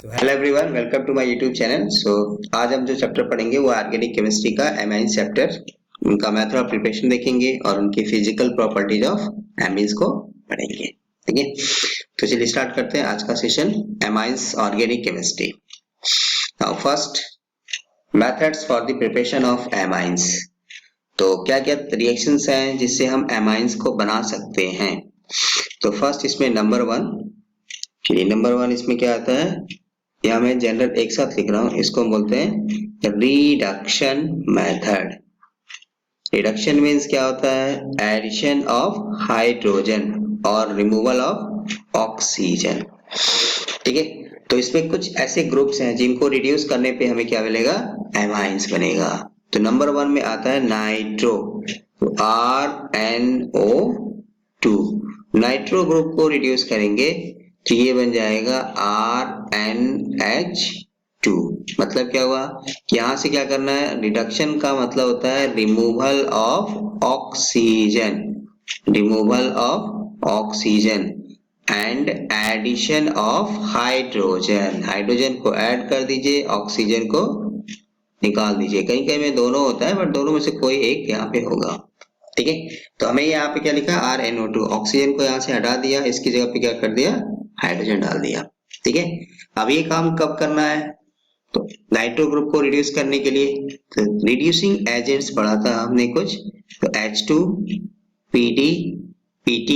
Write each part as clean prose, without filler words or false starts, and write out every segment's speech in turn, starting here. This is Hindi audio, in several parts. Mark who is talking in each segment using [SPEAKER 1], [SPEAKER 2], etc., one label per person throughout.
[SPEAKER 1] तो hello everyone, welcome to my YouTube channel. आज हम जो चैप्टर पढ़ेंगे वो ऑर्गेनिक केमिस्ट्री का एमाइंस चैप्टर, उनका मेथड ऑफ प्रिपरेशन देखेंगे और उनकी फिजिकल प्रॉपर्टीज ऑफ एमाइंस को पढ़ेंगे। ठीक है, तो चलिए स्टार्ट करते हैं आज का session, amines organic chemistry. Now first, methods for the preparation of amines. तो क्या क्या रिएक्शंस हैं जिससे हम एमाइंस को बना सकते हैं। तो फर्स्ट इसमें नंबर वन इसमें क्या आता है, यहाँ मैं जनरल एक साथ लिख रहा हूँ, इसको हम बोलते हैं रिडक्शन मेथड। रिडक्शन मीन्स क्या होता है, एडिशन ऑफ हाइड्रोजन और रिमूवल ऑफ ऑक्सीजन। ठीक है, तो इसमें कुछ ऐसे ग्रुप्स हैं जिनको रिड्यूस करने पे हमें क्या मिलेगा, एमाइंस बनेगा। तो नंबर वन में आता है नाइट्रो, तो RNO2। नाइट्रो ग्रुप को रिड्यूस करेंगे तो ये बन जाएगा RNH2। मतलब क्या हुआ, यहां से क्या करना है, रिडक्शन का मतलब होता है removal of oxygen, and addition of hydrogen. Hydrogen को ऐड कर दीजिए, ऑक्सीजन को निकाल दीजिए। कहीं कहीं में दोनों होता है, बट दोनों में से कोई एक यहाँ पे होगा। ठीक है, तो हमें यहाँ पे क्या लिखा, RNO2। ऑक्सीजन को यहाँ से हटा दिया, इसकी जगह पे क्या कर दिया, हाइड्रोजन डाल दिया। ठीक है, अब ये काम कब करना है, तो नाइट्रो ग्रुप को रिड्यूस करने के लिए। तो रिड्यूसिंग एजेंट्स पढ़ा था हमने कुछ, तो H2, PD, PT,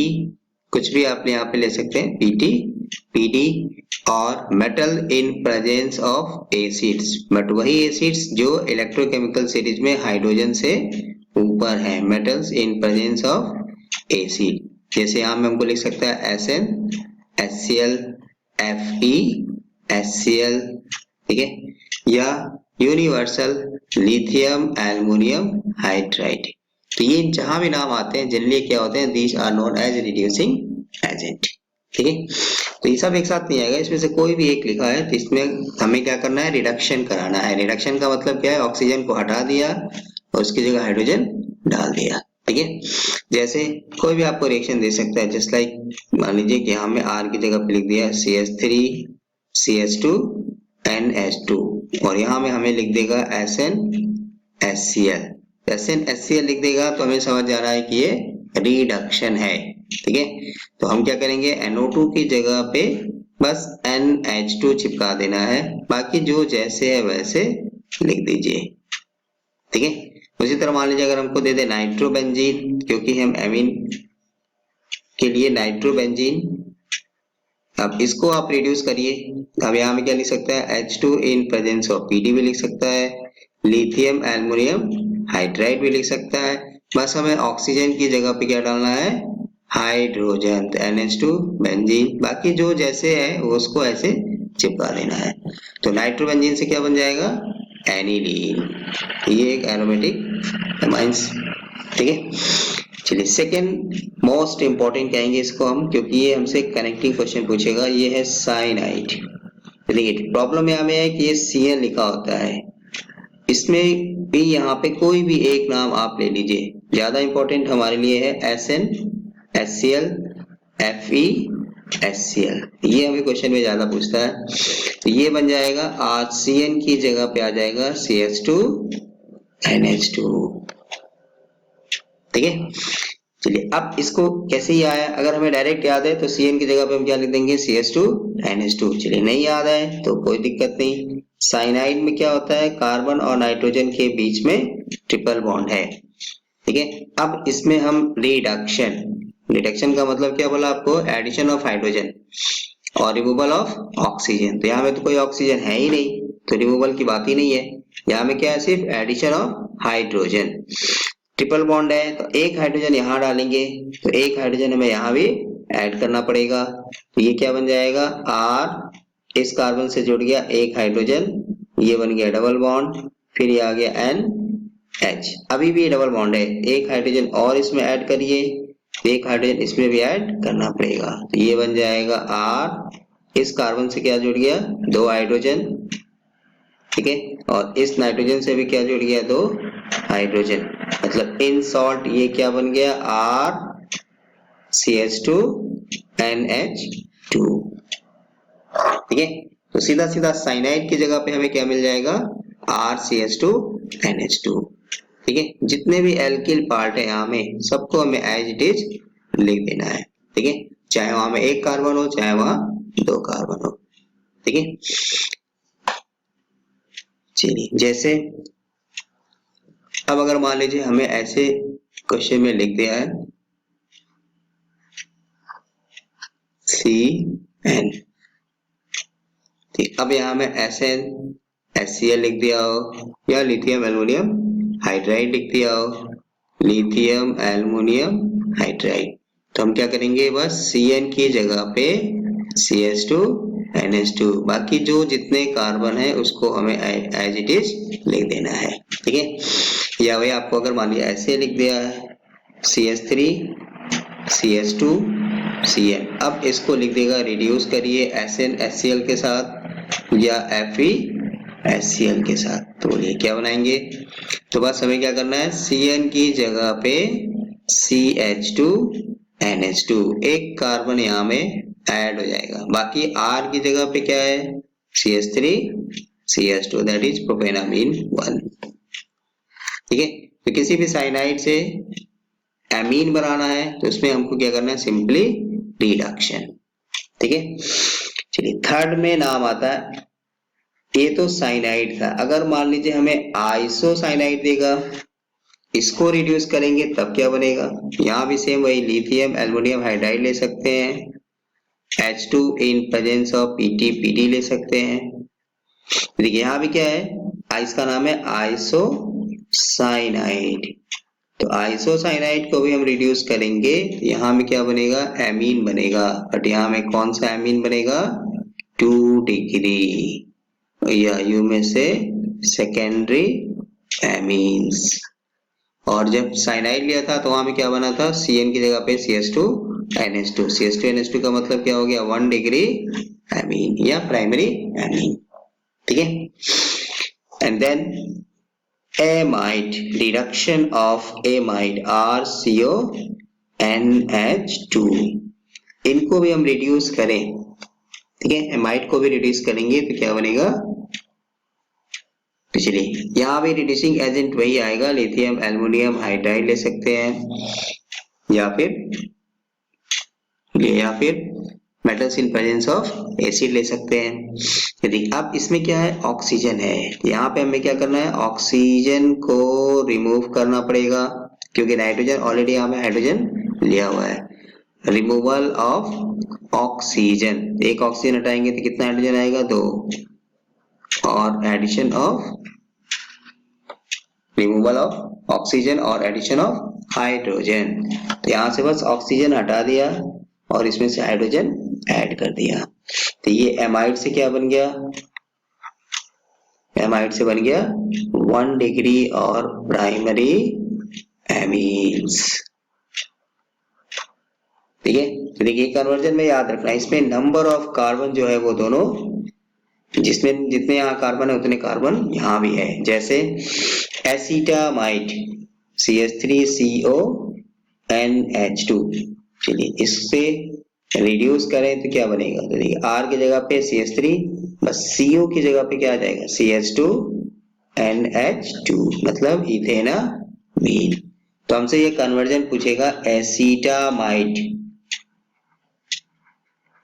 [SPEAKER 1] कुछ भी आप यहाँ पे ले सकते हैं, PT, PD, और metal in presence of acids, but वही एसिड्स जो इलेक्ट्रोकेमिकल सीरीज में हाइड्रोजन से ऊपर है, metals in presence of acid. जैसे यहाँ में हमको लिख सकता है SN, HCl, Fe, HCl। ठीक है, या यूनिवर्सल लिथियम एल्युमिनियम हाइड्राइड। तो ये जहां भी नाम आते हैं जनरली क्या होते हैं, these are known as reducing agent. ठीक है, तो ये सब एक साथ नहीं आएगा, इसमें से कोई भी एक लिखा है तो इसमें हमें क्या करना है, रिडक्शन कराना है। रिडक्शन का मतलब क्या है, ऑक्सीजन को हटा दिया और उसकी जगह हाइड्रोजन डाल दिया। ठीक है, जैसे कोई भी आपको रिएक्शन दे सकता है, जस्ट लाइक मान लीजिए कि हमें R की जगह पे लिख दिया CH3 CH2 NH2, और यहाँ में हमें लिख देगा SN HCl लिख देगा, तो हमें समझ आ रहा है कि ये रिडक्शन है। ठीक है, तो हम क्या करेंगे, NO2 की जगह पे बस NH2 चिपका देना है, बाकी जो जैसे है वैसे लिख दीजिए। ठीक है, उसी तरह मान लीजिए अगर हमको दे दे नाइट्रोबेंजीन, क्योंकि हम एमीन के लिए नाइट्रोबेंजीन, अब इसको आप रिड्यूस करिए। अब यहाँ में क्या लिख सकता है, H2 in presence of PD भी लिख सकता है, लिथियम एल्युमिनियम हाइड्राइड भी लिख सकता है। बस हमें ऑक्सीजन की जगह पे क्या डालना है, हाइड्रोजन, तो NH2 बेंजीन, बाकी जो जैसे है उसको ऐसे चिपका देना है। तो नाइट्रोबेंजीन से क्या बन जाएगा, एनिलीन। ये एक एरोमेटिक एमाइंस। ठीक है, चलिए सेकेंड मोस्ट इंपॉर्टेंट कहेंगे इसको हम, क्योंकि ये हमसे कनेक्टिंग क्वेश्चन पूछेगा। ये है साइनाइड। देखिए प्रॉब्लम यहाँ में है कि ये Cl लिखा होता है, इसमें भी यहाँ पे कोई भी एक नाम आप ले लीजिए। ज्यादा इंपॉर्टेंट हमारे लिए है SN HCl Fe HCl, ये हमें क्वेश्चन में ज्यादा पूछता है। तो ये बन जाएगा RCN की जगह पे आ जाएगा CH2 NH2। ठीक है, चलिए अब इसको कैसे ही आया, अगर हमें डायरेक्ट याद है तो Cn की जगह पे हम क्या लिख देंगे, CH2 NH2। चलिए नहीं याद है तो कोई दिक्कत नहीं। साइनाइड में क्या होता है, कार्बन और नाइट्रोजन के बीच में ट्रिपल बॉन्ड है। ठीक है, अब इसमें हम रिडक्शन का मतलब क्या बोला आपको, एडिशन ऑफ हाइड्रोजन और रिमूवल ऑफ ऑक्सीजन। तो यहाँ में तो कोई ऑक्सीजन है ही नहीं, तो रिमूवल की बात ही नहीं है। यहाँ में क्या है, सिर्फ addition of hydrogen. Triple bond है तो एक हाइड्रोजन यहाँ डालेंगे, तो एक हाइड्रोजन हमें यहाँ भी ऐड करना पड़ेगा। तो ये क्या बन जाएगा, R, इस कार्बन से जुड़ गया एक हाइड्रोजन, ये बन गया डबल बॉन्ड, फिर ये आ गया NH, अभी भी डबल बॉन्ड है, एक हाइड्रोजन और इसमें ऐड करिए, एक हाइड्रोजन इसमें भी ऐड करना पड़ेगा। तो ये बन जाएगा R, इस कार्बन से क्या जुड़ गया, दो हाइड्रोजन। ठीक है, और इस नाइट्रोजन से भी क्या जुड़ गया, दो हाइड्रोजन। मतलब इन शॉर्ट ये क्या बन गया, RCH2 NH2। ठीक है, तो सीधा सीधा साइनाइड की जगह पे हमें क्या मिल जाएगा, RCH2NH2। ठीक है, जितने भी एल्किल पार्ट है यहाँ में सबको हमें एज इट इज लिख देना है। ठीक है, चाहे वहां में एक कार्बन हो चाहे वहां दो कार्बन हो। ठीक है, चलिए जैसे अब अगर मान लीजिए हमें ऐसे क्वेश्चन में लिख दिया है CN, ठीक, अब यहाँ में SN HCl लिख दिया हो या लिथियम एल्युमिनियम हाइड्राइड लिख दिया हो, लिथियम एल्युमिनियम हाइड्राइड, तो हम क्या करेंगे, बस Cn की जगह पे CH2NH2, बाकी जो जितने कार्बन है उसको हमें एज इट इज लिख देना है। ठीक है, या वही आपको अगर मान लिया ऐसे लिख दिया है CH3 CH2 Cn, अब इसको लिख देगा रिड्यूस करिए SN HCl के साथ या FeHCl के साथ, तो बोलिए क्या बनाएंगे, तो बस हमें क्या करना है, Cn की जगह पे CH2NH2, एक कार्बन यहाँ में ऐड हो जाएगा, बाकी R की जगह पे क्या है CH3 CH2, दैट इज प्रोपेनामीन 1। ठीक है, तो किसी भी साइनाइड से एमीन बनाना है तो इसमें हमको क्या करना है, सिंपली रिडक्शन। ठीक है, चलिए थर्ड में नाम आता है, ये तो साइनाइड था, अगर मान लीजिए हमें आइसोसाइनाइड देगा, इसको रिड्यूस करेंगे तब क्या बनेगा, यहाँ भी सेम वही लिथियम एल्युमिनियम हाइड्राइड ले सकते हैं, H2 in presence of PD ले सकते हैं। देखिए यहाँ भी क्या है, इसका नाम है आइसोसाइनाइड, तो आइसोसाइनाइड को भी हम रिड्यूस करेंगे, यहाँ में क्या बनेगा, एमीन बनेगा, बट यहाँ में कौन सा एमीन बनेगा, 2 डिग्री, या यू में से सेकेंडरी एमीन्स। और जब साइनाइड लिया था तो वहां में क्या बना था, Cn की जगह पे CH2NH2, CH2NH2 का मतलब क्या हो गया, 1 डिग्री एमीन या प्राइमरी एमीन। ठीक है, and then amide, reduction of amide RCONH2, इनको भी हम रिड्यूस करें। ठीक है, एमाइड को भी रिड्यूस करेंगे तो क्या बनेगा, चलिए यहाँ भी रिड्यूसिंग एजेंट वही आएगा, लिथियम एल्युमिनियम हाइड्राइड ले सकते हैं या फिर metals in presence of acid ले सकते हैं। यदि अब इसमें क्या है, ऑक्सीजन है, यहाँ पे हमें क्या करना है, ऑक्सीजन को रिमूव करना पड़ेगा, क्योंकि नाइट्रोजन ऑलरेडी यहाँ पे हाइड्रोजन लिया हुआ है। रिमूवल ऑफ ऑक्सीजन, एक ऑक्सीजन हटाएंगे तो कितना हाइड्रोजन आएगा, 2, और addition of, removal of oxygen और एडिशन ऑफ हाइड्रोजन, तो यहाँ से बस ऑक्सीजन हटा दिया और इसमें से हाइड्रोजन ऐड कर दिया, तो ये एमाइड से क्या बन गया, एमाइड से बन गया 1 डिग्री और प्राइमरी एमीन्स। ठीक है, तो देखिए कन्वर्जन में याद रखना, इसमें नंबर ऑफ कार्बन जो है वो दोनों, जिसमें जितने यहाँ कार्बन है उतने कार्बन यहाँ भी है, जैसे एसिटामाइड CH3CONH2, चलिए इससे रिड्यूस करें तो क्या बनेगा, तो देखिए R की जगह पे CH3, बस CO की जगह पे क्या आ जाएगा, CH2NH2, मतलब इथेनामीन। तो हमसे ये कन्वर्जन पूछेगा एसिटामाइड,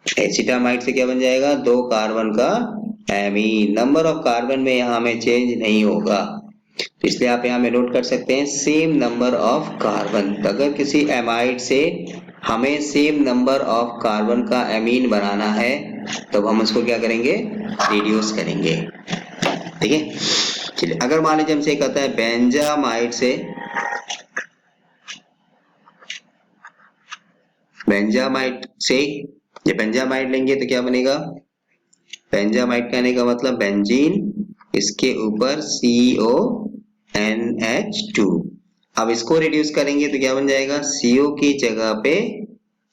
[SPEAKER 1] एसिटामाइड से क्या बन जाएगा, 2 कार्बन का एमीन, नंबर ऑफ कार्बन में यहाँ में चेंज नहीं होगा, तो इसलिए आप यहाँ में नोट कर सकते हैं सेम नंबर ऑफ कार्बन। तो अगर किसी एमाइड से हमें सेम नंबर ऑफ कार्बन का एमीन बनाना है तो हम उसको क्या करेंगे, रिड्यूस करेंगे। ठीक है, चलिए अगर मान लीजिए हमसे कहता है बेंजामाइड से, ये बेंजामाइड लेंगे तो क्या बनेगा, बेंजामाइड कहने का मतलब बेंजीन, इसके ऊपर CONH2, अब इसको रिड्यूस करेंगे तो क्या बन जाएगा, CO की जगह पे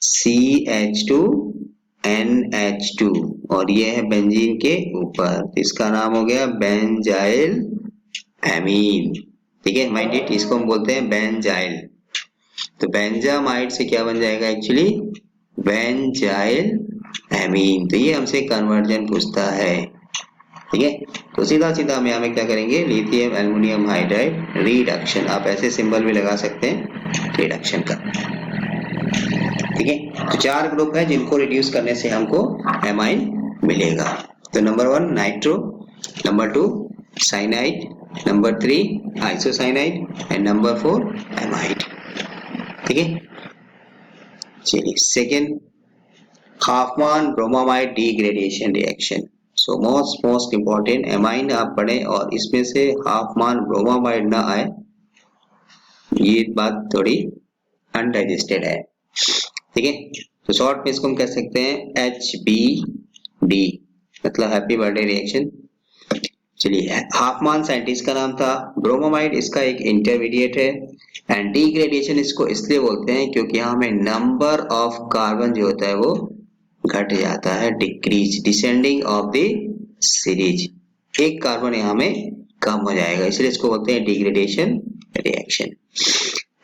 [SPEAKER 1] CH2NH2, और ये है बेंजीन के ऊपर, इसका नाम हो गया बेंजाइल एमीन। ठीक है, माइंड इट, इसको हम बोलते हैं बेंजाइल। तो बेंजामाइड से क्या बन जाएगा, एक्चुअली बेंजाइल एमीन। तो ये हमसे कन्वर्जन पूछता है, ठीक है। तो सीधा सीधा हम यहाँ में क्या करेंगे, लिथियम एल्युमिनियम हाइड्राइड रिडक्शन, आप ऐसे सिंबल भी लगा सकते हैं रिडक्शन का, ठीक है। तो 4 ग्रुप है जिनको रिड्यूस करने से हमको एमाइन मिलेगा। तो number 1 nitro, number 2 cyanide, number 3 isocyanide and number 4 amide, ठीक है। चलिए second, Hofmann bromamide degradation reaction. So most important, amine आप पढ़ें और इसमें से हाफमान ब्रोमामाइड ना आए, ये बात थोड़ी अनडाइजेस्टेड है, ठीक है। तो शॉर्ट में इसको हम कह सकते हैं HBD, मतलब हैप्पी बर्थडे रिएक्शन। चलिए, हाफमान साइंटिस्ट का नाम था, ब्रोमामाइड इसका एक इंटरमीडिएट है, एंड डिग्रेडेशन इसको इसलिए बोलते हैं क्योंकि यहाँ में नंबर ऑफ कार्बन जो होता है वो घट जाता है, decrease, descending of the series, एक कार्बन यहाँ में कम हो जाएगा, इसलिए इसको बोलते हैं डिग्रेडेशन रिएक्शन।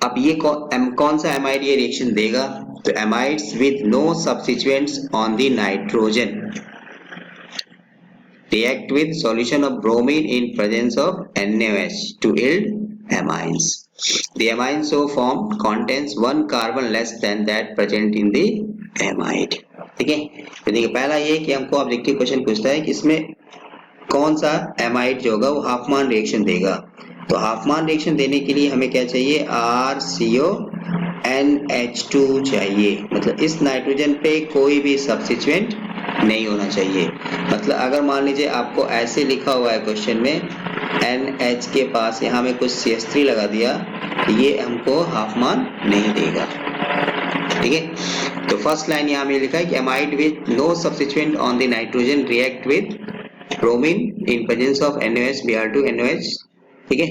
[SPEAKER 1] अब ये कौन सा एमाइड ये रिएक्शन देगा, तो amides with no substituents on the nitrogen react with solution of bromine in presence of NaOH to yield amines. The amine so formed contains one carbon less than that present in the amide, ठीक है। तो देखिए पहला ये कि हमको ऑब्जेक्टिव क्वेश्चन पूछता है कि इसमें कौन सा एमाइड जो होगा वो हाफमान रिएक्शन देगा। तो हाफमान रिएक्शन देने के लिए हमें क्या चाहिए, RCONH2 चाहिए, मतलब इस नाइट्रोजन पे कोई भी सब्स्टिट्यूएंट नहीं होना चाहिए। मतलब अगर मान लीजिए आपको ऐसे लिखा हुआ है क्वेश्चन में NH के पास यहाँ में कुछ CH3 लगा दिया, तो ये हमको हाफमान नहीं देगा, ठीक है। तो फर्स्ट लाइन यहाँ में लिखा है कि amide with no substituent on the nitrogen react with bromine in presence of NaOH Br2 NaOH, ठीक है।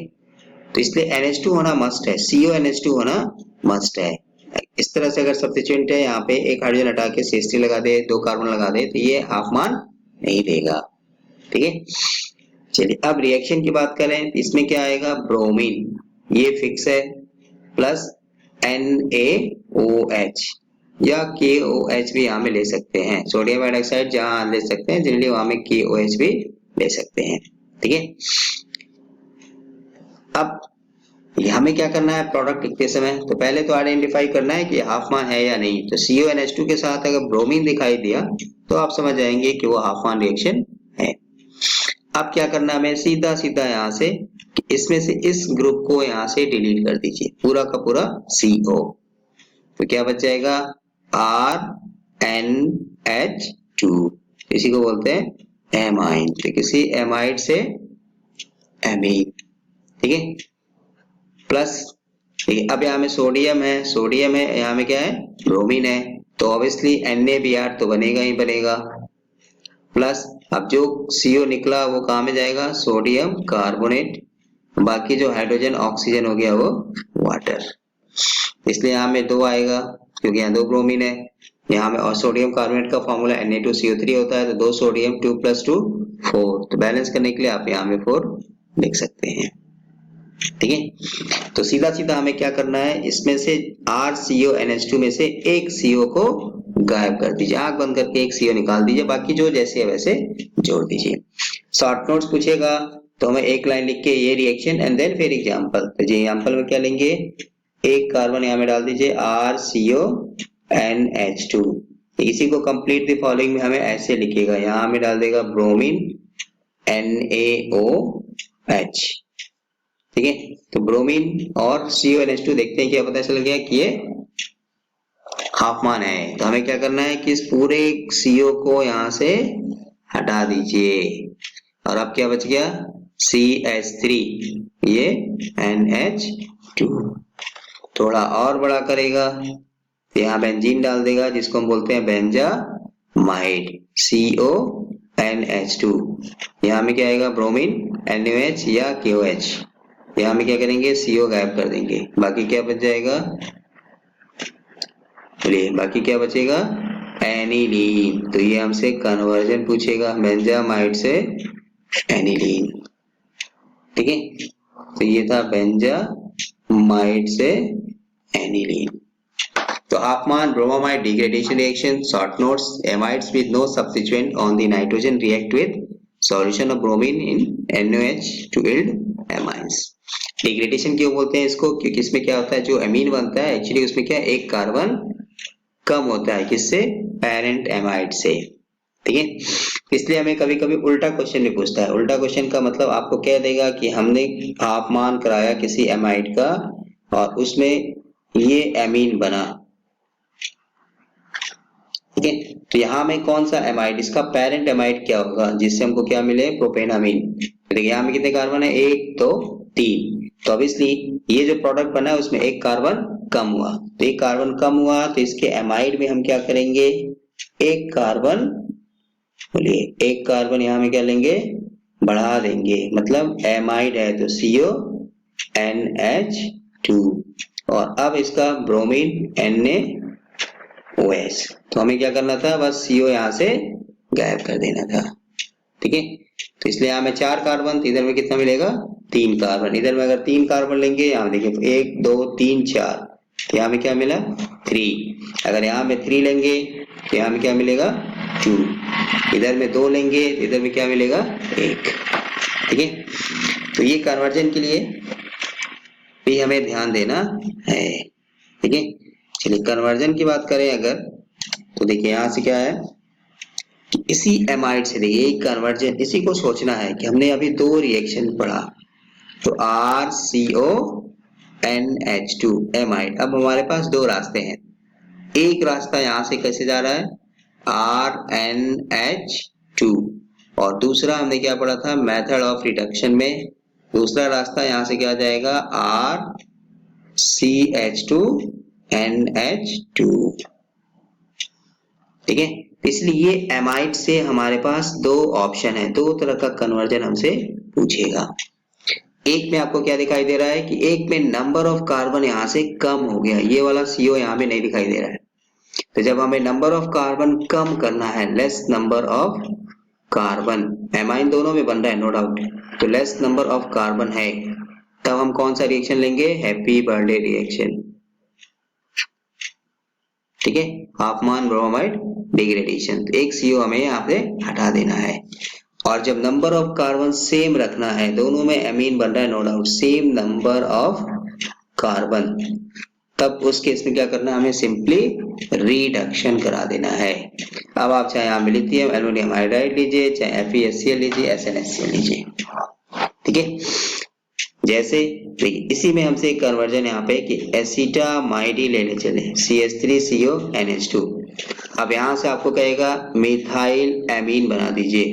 [SPEAKER 1] तो इसलिए NH2 होना मस्ट है, CONH2 होना मस्ट है। इस तरह से अगर सब्स्टिट्यूएंट है यहाँ पे एक हाइड्रोजन हटा के CH3 लगा दे, 2 कार्बन लगा दे, तो ये हाफमान नहीं देगा, ठीक है। चलिए अब रिएक्शन की बात करें, इसमें क्या आएगा, ब्रोमीन ये फिक्स है प्लस NaOH या KOH भी यहाँ में ले सकते हैं, सोडियम हाइड्रोक्साइड जहाँ ले सकते हैं जनरली वहां में KOH भी ले सकते हैं, ठीक है। अब हमें क्या करना है प्रोडक्ट लिखते समय, तो पहले तो आइडेंटिफाई करना है कि हाफमान है या नहीं। तो CONH2 के साथ अगर ब्रोमीन दिखाई दिया तो आप समझ जाएंगे कि वो हाफमान रिएक्शन है। अब क्या करना है हमें, सीधा सीधा यहाँ से इसमें से इस ग्रुप को यहाँ से डिलीट कर दीजिए, पूरा का पूरा CO, तो क्या बच जाएगा RNH2, इसी को बोलते हैं एमाइन। तो किसी एमाइड से एमीन, ठीक है, प्लस, ठीक है। अब यहाँ में सोडियम है, यहाँ में क्या है, ब्रोमीन है, तो ऑब्वियसली NaBr तो बनेगा ही बनेगा, प्लस अब जो CO निकला वो कहाँ में जाएगा, सोडियम कार्बोनेट, बाकी जो हाइड्रोजन ऑक्सीजन हो गया वो वाटर, इसलिए यहाँ में 2 आएगा क्योंकि यहाँ 2 ब्रोमीन है। यहाँ में और सोडियम कार्बोनेट का फॉर्मूला Na2CO3 होता है, तो 2 सोडियम 2 + 2 4, तो बैलेंस करने के लिए आप यहाँ में 4 लिख सकते हैं, ठीक है। तो सीधा सीधा हमें क्या करना है, इसमें से RCONH2 में से एक CO को गायब कर दीजिए, आंख बंद करके एक CO निकाल दीजिए, बाकी जो जैसे है वैसे जोड़ दीजिए। शॉर्ट नोट्स पूछेगा तो हमें एक लाइन लिख के ये रिएक्शन एंड देन फिर एग्जांपल, तो जी एग्जांपल में क्या लेंगे, एक कार्बन यहाँ में डाल दीजिए RCONH2, इसी को कंप्लीट द फॉलोइंग में हमें ऐसे लिखेगा, यहाँ हमें डाल देगा ब्रोमीन NaOH, ठीक है। तो ब्रोमीन और CONH2 देखते हैं क्या पता चल गया कि ये हाफमान है। तो हमें क्या करना है कि इस पूरे CO को यहाँ से हटा दीजिए, और अब क्या बच गया, CH3, ये NH2, थोड़ा और बड़ा करेगा तो यहाँ बेंजीन डाल देगा जिसको हम बोलते हैं बेंजामाइड, CONH2, यहाँ में क्या आएगा, ब्रोमीन NaOH या KOH, यहाँ में क्या करेंगे, CO गायब कर देंगे, बाकी क्या बच जाएगा, चलिए बाकी क्या बचेगा, एनिलीन। तो ये हमसे कन्वर्जन पूछेगा बेंजामाइड से एनिलीन, ठीक है। तो ये था बेंजामाइड से एनिलीन, तो Hoffman bromamide degradation reaction, short notes, amides with no substituent on the nitrogen react with solution of bromine in NaOH to yield amines. Degradation क्यों बोलते हैं इसको? क्योंकि इसमें क्या होता है, जो अमीन बनता है एक्चुअली उसमें क्या एक कार्बन कम होता है, किससे? पेरेंट एमाइड से, ठीक है। इसलिए हमें कभी कभी उल्टा क्वेश्चन भी पूछता है। उल्टा क्वेश्चन का मतलब आपको कह देगा कि हमने तापमान कराया किसी एमाइड का और उसमें ये एमीन बना, ठीक है। तो यहाँ में कौन सा एमाइड, इसका पेरेंट एमाइड क्या होगा जिससे हमको क्या मिले? प्रोपेनामीन। देखिए यहाँ में कितने कार्बन है? 1 2 3। तो ऑब्वियसली ये जो प्रोडक्ट बना है उसमें एक कार्बन कम हुआ, तो एक कार्बन कम हुआ तो इसके एमाइड में हम क्या करेंगे? एक कार्बन, बोलिए एक कार्बन यहाँ में क्या लेंगे? बढ़ा देंगे, मतलब एमाइड है तो CONH2 और अब इसका ब्रोमीन NaOH। तो हमें क्या करना था? बस CO यहाँ से गायब कर देना था, ठीक है। तो इसलिए यहाँ में 4 कार्बन, तो इधर में कितना मिलेगा? 3 कार्बन। इधर में अगर 3 कार्बन लेंगे, यहाँ देखिए 1 2 3 4, तो यहाँ में क्या मिला? 3। अगर यहाँ में 3 लेंगे तो यहाँ में क्या मिलेगा? 2। इधर में 2 लेंगे तो इधर में क्या मिलेगा? 1, ठीक है। तो ये कन्वर्जन के लिए भी हमें ध्यान देना है, ठीक है। चलिए कन्वर्जन की बात करें अगर, तो देखिए यहाँ से क्या है कि इसी एमाइड से, देखिए एक कन्वर्जन, इसी को सोचना है कि हमने अभी 2 रिएक्शन पढ़ा, तो RCONH2 एमाइड। अब हमारे पास 2 रास्ते हैं। एक रास्ता यहाँ से कैसे जा रहा है? RNH2, और दूसरा हमने क्या पढ़ा था मेथड ऑफ रिडक्शन में? दूसरा रास्ता यहाँ से क्या जाएगा? RCH2NH2, ठीक है। इसलिए ये एमाइड से हमारे पास 2 ऑप्शन है, 2 तरह का कन्वर्जन हमसे पूछेगा। एक में आपको क्या दिखाई दे रहा है कि एक में नंबर ऑफ कार्बन यहाँ से कम हो गया, ये वाला CO यहाँ पे नहीं दिखाई दे रहा है। तो जब हमें नंबर ऑफ कार्बन कम करना है, less number of carbon, amine दोनों में बन रहा है नो डाउट, तो लेस नंबर ऑफ कार्बन है, तब हम कौन सा रिएक्शन लेंगे? हैप्पी बर्थडे रिएक्शन, ठीक है। Hofmann bromide degradation. तो एक CO हमें यहाँ पे हटा देना है। और जब नंबर ऑफ कार्बन सेम रखना है, दोनों में एमीन बन रहा है no doubt, same number of carbon, तब उस केस में क्या करना है? हमें सिंपली रिडक्शन करा देना है। अब आप चाहे यहाँ पे लिथियम एल्युमिनियम हाइड्राइड लीजिए, चाहे FeHCl लीजिए, SnHCl लीजिए, ठीक है। जैसे इसी में हमसे एक कन्वर्जन यहाँ पे कि एसिटामाइडी लेने चले, CH3CONH2। अब यहाँ से आपको कहेगा मिथाइल एमीन बना दीजिए,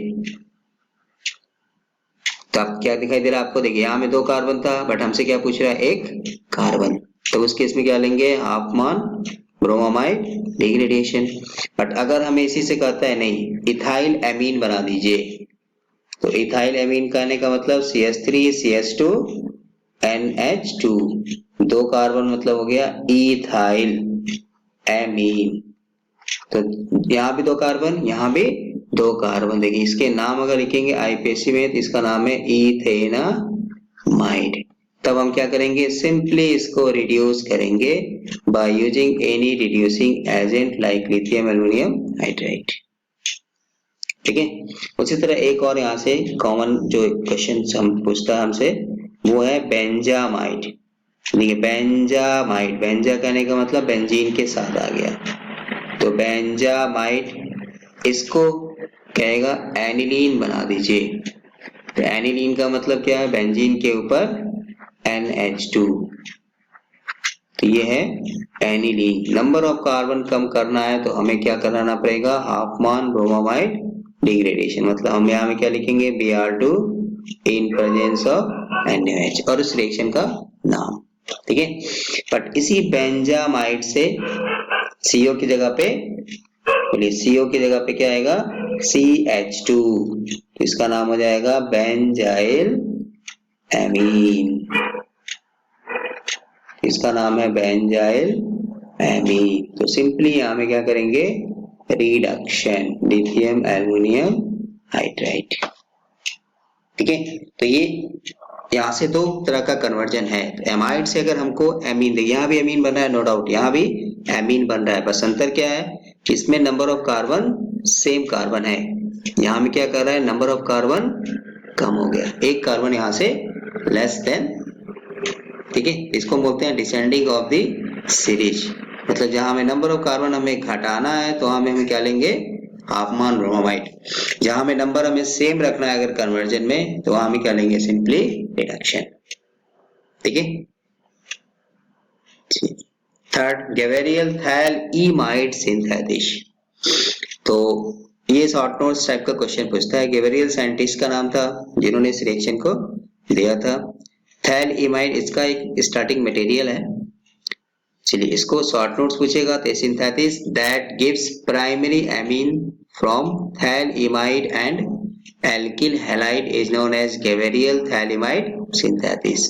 [SPEAKER 1] तो अब क्या दिखाई दे रहा है आपको? देखिए यहाँ में 2 कार्बन था, बट हमसे क्या पूछ रहा है? 1 कार्बन। तो उस केस में क्या लेंगे? हाफमान ब्रोमामाइड डिग्रेडेशन। बट अगर हमें इसी से कहता है नहीं इथाइल एमीन बना दीजिए, तो इथाइल एमीन कहने का मतलब CH3CH2NH2, 2 कार्बन मतलब हो गया इथाइल एमीन। तो यहाँ भी 2 कार्बन, यहाँ भी 2 कार्बन। देखिए इसके नाम अगर लिखेंगे आईपीएसी में तो इसका नाम है इथेनामाइड। तब हम क्या करेंगे? सिंपली इसको रिड्यूस करेंगे by using any reducing agent like lithium aluminium hydride, ठीक है। उसी तरह एक और यहाँ से कॉमन जो क्वेश्चन हम पूछता है हमसे, वो है बेंजामाइड। देखिए बेंजामाइड, बेंजा कहने का मतलब बेंजीन के साथ आ गया, तो बेंजामाइड, इसको कहेगा एनिलीन बना दीजिए। तो एनिलीन का मतलब क्या है? बेंजीन के ऊपर NH2, तो ये है एनिलीन। नंबर ऑफ कार्बन कम करना है तो हमें क्या कराना पड़ेगा? हाफमान ब्रोमामाइड डिग्रेडेशन। मतलब हम यहाँ में क्या लिखेंगे? Br2 in presence of NaOH और उस रिएक्शन का नाम, ठीक है। बट इसी बेंजामाइड से CO की जगह पे, बोलिए CO की जगह पे क्या आएगा? CH2, तो इसका नाम हो जाएगा बेंजाइल एमीन, इसका नाम है बेंजाइल एमीन। तो सिंपली यहाँ में क्या करेंगे? रिडक्शन, लिथियम एल्युमिनियम हाइड्राइड, ठीक है। तो ये यहाँ से 2 तरह का कन्वर्जन है। एमाइड से अगर हमको एमीन, यहाँ भी एमीन बना है नो डाउट, यहाँ भी एमीन बन रहा है। बस अंतर क्या है कि इसमें number of carbon same carbon है, यहाँ में क्या कर रहा है, नंबर ऑफ कार्बन कम हो गया, एक कार्बन यहाँ से लेस देन। ठीक है, इसको बोलते हैं डिसेंडिंग ऑफ द सीरीज, मतलब जहां हमें नंबर ऑफ कार्बन हमें घटाना है तो हमें क्या लेंगे, हाफ मान ब्रोमाइड। जहां हमें नंबर हमें सेम रखना है अगर कन्वर्जन में, तो वहां हम क्या लेंगे, सिंपली रिडक्शन। ठीक है, थर्ड गैवेरियल थैल इमाइड सिंथेसिस। तो ये शॉर्ट नोट्स टाइप का क्वेश्चन पूछता है। गैवेरियल साइंटिस्ट का नाम था जिन्होंने इस रिएक्शन को दिया था। थैल इमाइड इसका एक स्टार्टिंग मटेरियल है। चलिए इसको शॉर्ट नोट्स पूछेगा तो synthesis that gives primary amine from phthalimide and alkyl halide is known as Gaverial thalamide synthesis.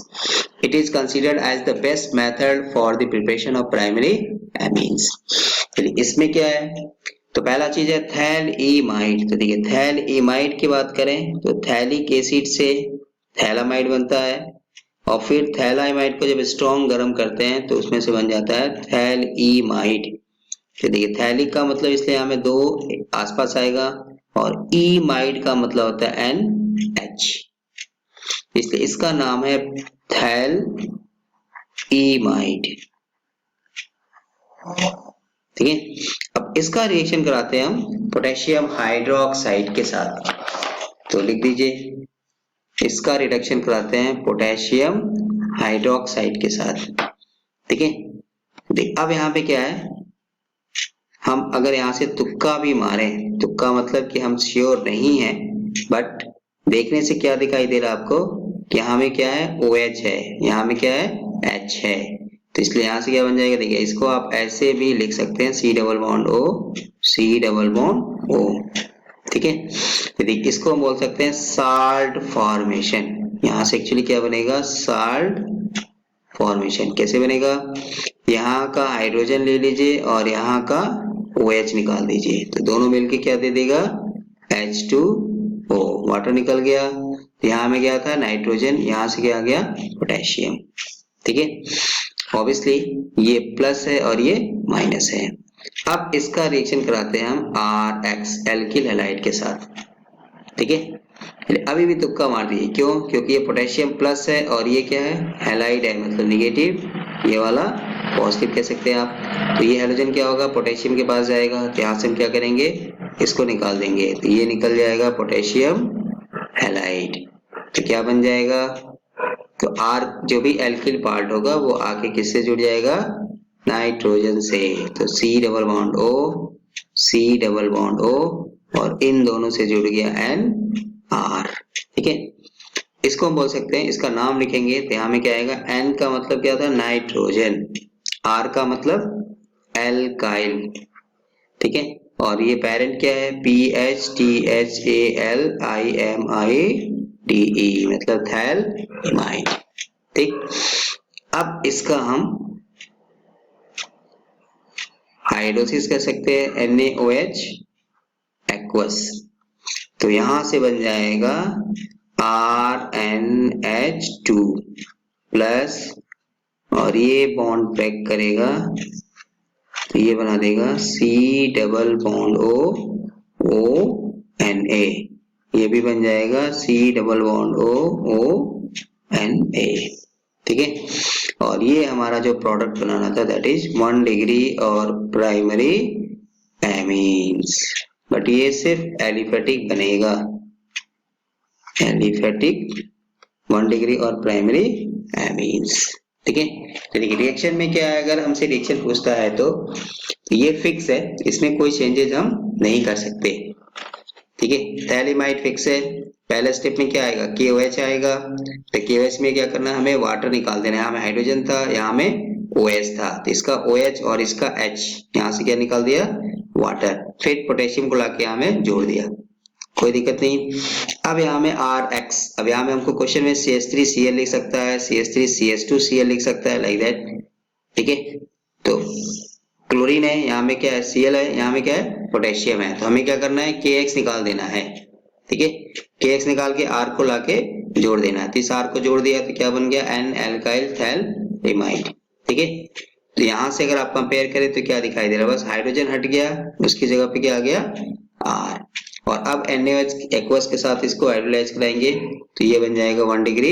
[SPEAKER 1] It is considered as the best method for the preparation of primary amines. चलिए इसमें क्या है, तो पहला चीज है थैल इमाइड। तो देखिए थैल इमाइड की बात करें तो थैलिक एसिड से थैलामाइड बनता है, और फिर थैलामाइड को जब स्ट्रॉन्ग गर्म करते हैं तो उसमें से बन जाता है थैल इमाइड। तो देखिए थैलिक का मतलब इसलिए यहाँ में दो आसपास आएगा, और इमाइड का मतलब होता है NH, इसलिए इसका नाम है थैल इमाइड। ठीक है, अब इसका रिएक्शन कराते हैं हम पोटेशियम हाइड्रोक्साइड के साथ। तो लिख दीजिए इसका रिडक्शन कराते हैं पोटेशियम हाइड्रोक्साइड के साथ। ठीक है, देख अब यहाँ पे क्या है, हम अगर यहाँ से तुक्का भी मारे, तुक्का मतलब कि हम श्योर नहीं है, बट देखने से क्या दिखाई दे रहा है आपको कि यहाँ में क्या है OH है, यहाँ में क्या है H है, तो इसलिए यहाँ से क्या बन जाएगा, देखिए इसको आप ऐसे भी लिख सकते हैं C double bond O C double bond O। ठीक है, तो देखिए इसको हम बोल सकते हैं साल्ट फॉर्मेशन। यहाँ से एक्चुअली क्या बनेगा, साल्ट फॉर्मेशन। कैसे बनेगा, यहाँ का हाइड्रोजन ले लीजिए और यहाँ का OH निकाल दीजिए, तो दोनों मिलके क्या दे देगा H2O, वाटर निकल गया। तो यहाँ में क्या था नाइट्रोजन, यहाँ से क्या आ गया पोटेशियम। ठीक है, ऑब्वियसली ये प्लस है और ये माइनस है। अब इसका रिएक्शन कराते हैं हम RX एल्किल हैलाइड के साथ। ठीक है, अभी भी तुक्का मार दिए, क्यों, क्योंकि ये पोटेशियम प्लस है और ये क्या है हैलाइड है, मतलब निगेटिव, ये वाला पॉजिटिव कह सकते हैं आप। तो ये हाइड्रोजन क्या होगा, पोटेशियम के पास जाएगा, तो यहाँ से हम क्या करेंगे, इसको निकाल देंगे, तो ये निकल जाएगा पोटेशियम हैलाइड। तो क्या बन जाएगा, तो R जो भी एल्किल पार्ट होगा वो आके किससे जुड़ जाएगा, नाइट्रोजन से, तो C double bond O C double bond O, और इन दोनों से जुड़ गया NR। ठीक है, इसको हम बोल सकते हैं, इसका नाम लिखेंगे तो यहाँ में क्या आएगा, N का मतलब क्या था नाइट्रोजन, R का मतलब एल्काइल। ठीक है, और ये पेरेंट क्या है PHTHALIMIDE, मतलब थैल इमाइड। ठीक, अब इसका हम हाइड्रोसिस कर सकते हैं NaOH एक्वस, तो यहां से बन जाएगा RnH2 प्लस, और ये बॉन्ड ब्रेक करेगा तो ये बना देगा C double bond O Na, ये भी बन जाएगा C double bond O Na। ठीक है, और ये हमारा जो प्रोडक्ट बनाना था दैट इज 1 डिग्री और प्राइमरी एमीन्स, बट ये सिर्फ एलिफेटिक बनेगा, एलिफेटिक 1 डिग्री और प्राइमरी एमीन्स। ठीक है, तो देखिए रिएक्शन में क्या है, अगर हमसे रिएक्शन पूछता है तो ये फिक्स है, इसमें कोई चेंजेस हम नहीं कर सकते। ठीक है, थैलामाइड फिक्स है, पहले स्टेप में क्या आएगा KOH आएगा, तो KOH में क्या करना है, हमें वाटर निकाल देना है। यहाँ में हाइड्रोजन था, यहाँ में OH था, तो इसका OH और इसका H, यहाँ से क्या निकाल दिया वाटर, फिर पोटेशियम को लाके यहाँ में जोड़ दिया, कोई दिक्कत नहीं। अब यहाँ में RX, अब यहाँ में हमको क्वेश्चन में CH3Cl लिख सकता है, CH3CH2Cl लिख सकता है, लाइक दैट। ठीक है, तो क्लोरीन है, यहाँ में क्या है Cl है, यहाँ में क्या है पोटेशियम है, तो हमें क्या करना है KX निकाल देना है। ठीक है, KX निकाल के R को लाके जोड़ देना है, तो इस R को जोड़ दिया तो क्या बन गया N एल्काइल थैलामाइड। ठीक है, तो यहाँ से अगर आप कंपेयर करें तो क्या दिखाई दे रहा है, बस हाइड्रोजन हट गया, उसकी जगह पे क्या आ गया R। और अब NaOH एक्वस के साथ इसको हाइड्रोलाइज कराएंगे तो ये बन जाएगा 1 degree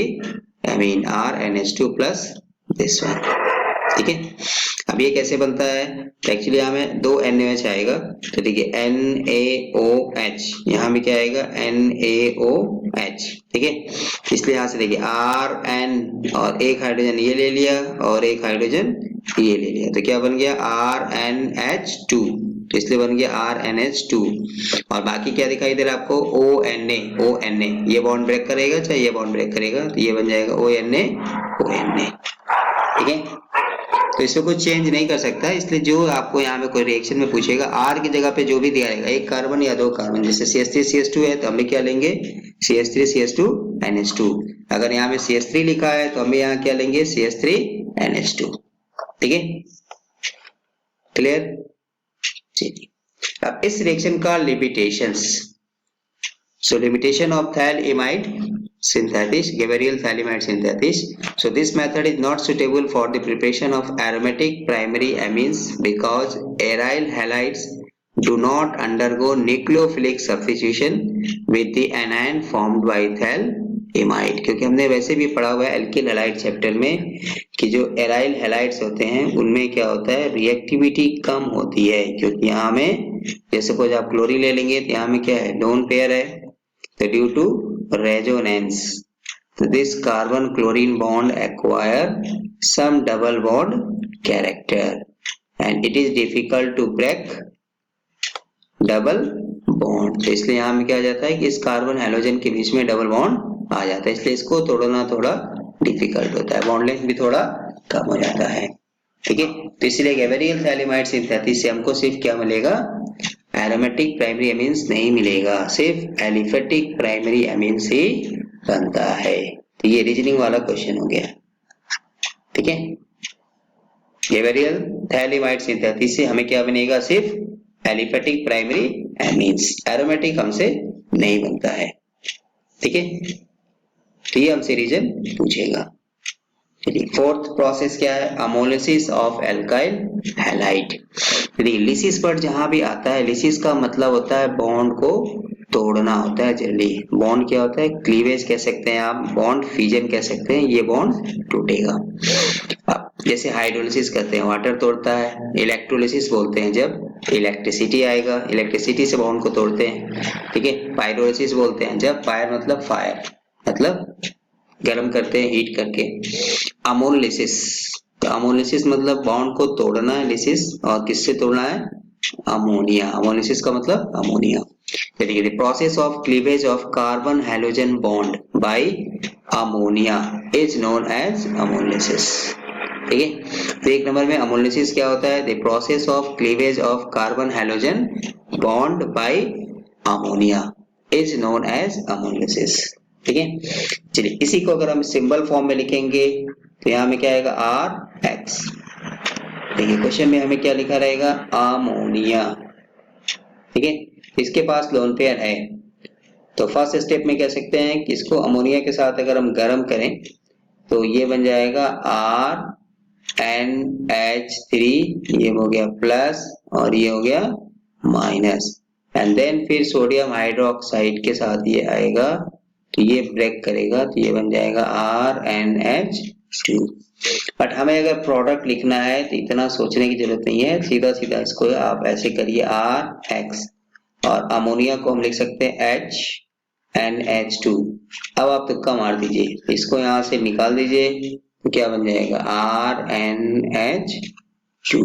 [SPEAKER 1] amine RNH2 plus this one. ठीक है, अब ये कैसे बनता है, तो एक्चुअली यहाँ में 2 NaOH आएगा, तो देखिए NaOH, यहाँ में क्या आएगा NaOH। ठीक है, इसलिए यहाँ से देखिए RN और एक हाइड्रोजन ये ले लिया और एक हाइड्रोजन ये ले लिया, तो क्या बन गया RNH2, तो इसलिए बन गया RNH2। और बाकी क्या दिखाई दे रहा है आपको ONA, ये बॉन्ड ब्रेक करेगा चाहे ये बॉन्ड ब्रेक करेगा, तो ये बन जाएगा ONA। ठीक है, तो इसमें कुछ चेंज नहीं कर सकता, इसलिए जो आपको यहाँ में कोई रिएक्शन में पूछेगा R की जगह पे जो भी दिया रहेगा, एक कार्बन या 2 कार्बन, जैसे CH3CH2 है तो हम भी क्या लेंगे CH3CH2NH2, अगर यहाँ में CH3 लिखा है तो हम भी यहाँ क्या लेंगे CH3NH2। ठीक है, क्लियर। चलिए अब इस रिएक्शन का limitations, so limitation of thal-amide synthesis, Gabriel thalamide synthesis. So this method is not suitable for the preparation of aromatic primary amines because aryl halides do not undergo nucleophilic substitution with the anion formed by thal-amide। क्योंकि हमने वैसे भी पढ़ा हुआ है एल्किल हैलाइड चैप्टर में कि जो एराइल हैलाइड्स होते हैं उनमें क्या होता है, रिएक्टिविटी कम होती है, क्योंकि यहाँ में जैसे सपोज आप क्लोरीन ले लेंगे तो यहाँ में क्या है लोन पेयर है, so due to resonance this carbon chlorine bond acquire some double bond character and it is difficult to break double bond। तो इसलिए यहाँ में क्या आ जाता है कि इस कार्बन हैलोजन के बीच में डबल बॉन्ड आ जाता है, इसलिए इसको तोड़ना थोड़ा डिफिकल्ट होता है, बॉन्ड लेंथ भी थोड़ा कम हो जाता है। ठीक है, तो इसलिए गैब्रियल थैलेमाइड सिंथेसिस से हमको सिर्फ क्या मिलेगा, एरोमेटिक प्राइमरी एमीन्स नहीं मिलेगा, सिर्फ एलिफेटिक प्राइमरी एमीन्स ही बनता है। तो ये रीजनिंग वाला क्वेश्चन हो गया। ठीक है, गैब्रियल थैलेमाइड सिंथेसिस से हमें क्या बनेगा, सिर्फ एलिफेटिक प्राइमरी एमीन्स, एरोमेटिक हमसे नहीं बनता है। ठीक है, तो ये हमसे रीजन पूछेगा। फोर्थ प्रोसेस क्या है, अमोलिसिस ऑफ एल्काइल हैलाइड। लिसिस पर जहां भी आता है, लिसिस का मतलब होता है बॉन्ड को तोड़ना होता है जल्दी। बॉन्ड क्या होता है, क्लीवेज कह सकते हैं आप, बॉन्ड फिजन कह सकते हैं, ये बॉन्ड टूटेगा। अब जैसे हाइड्रोलिसिस करते हैं वाटर तोड़ता है, इलेक्ट्रोलिसिस बोलते हैं जब इलेक्ट्रिसिटी आएगा, इलेक्ट्रिसिटी से बॉन्ड को तोड़ते हैं। ठीक है, पायरोलिसिस बोलते हैं जब फायर मतलब फायर मतलब गर्म करते हैं हीट करके। अमोलिसिस, तो अमोलिसिस मतलब बॉन्ड को तोड़ना है, लिसिस और किससे तोड़ना है, अमोनिया, अमोलिसिस का मतलब अमोनिया। देखिए process of cleavage of carbon halogen bond by ammonia is known as ammonolysis. ठीक है, तो एक नंबर में अमोलिसिस क्या होता है, the process of cleavage of carbon halogen bond by ammonia is known as ammonolysis. ठीक है, चलिए इसी को अगर हम सिंबल फॉर्म में लिखेंगे तो यहाँ में क्या आएगा RX। देखिए क्वेश्चन में हमें क्या लिखा रहेगा, अमोनिया। ठीक है, इसके पास लोन पेयर है, तो फर्स्ट स्टेप में कह सकते हैं कि इसको अमोनिया के साथ अगर हम गर्म करें तो ये बन जाएगा RNH3, ये हो गया प्लस और ये हो गया माइनस, एंड देन फिर सोडियम हाइड्रोक्साइड के साथ ये आएगा तो ये ब्रेक करेगा तो ये बन जाएगा RNH2। बट हमें अगर प्रोडक्ट लिखना है तो इतना सोचने की जरूरत नहीं है, सीधा सीधा इसको आप ऐसे करिए RX और अमोनिया को हम लिख सकते हैं HNH2। अब आप तुक्का मार दीजिए, इसको यहाँ से निकाल दीजिए तो क्या बन जाएगा RNH2।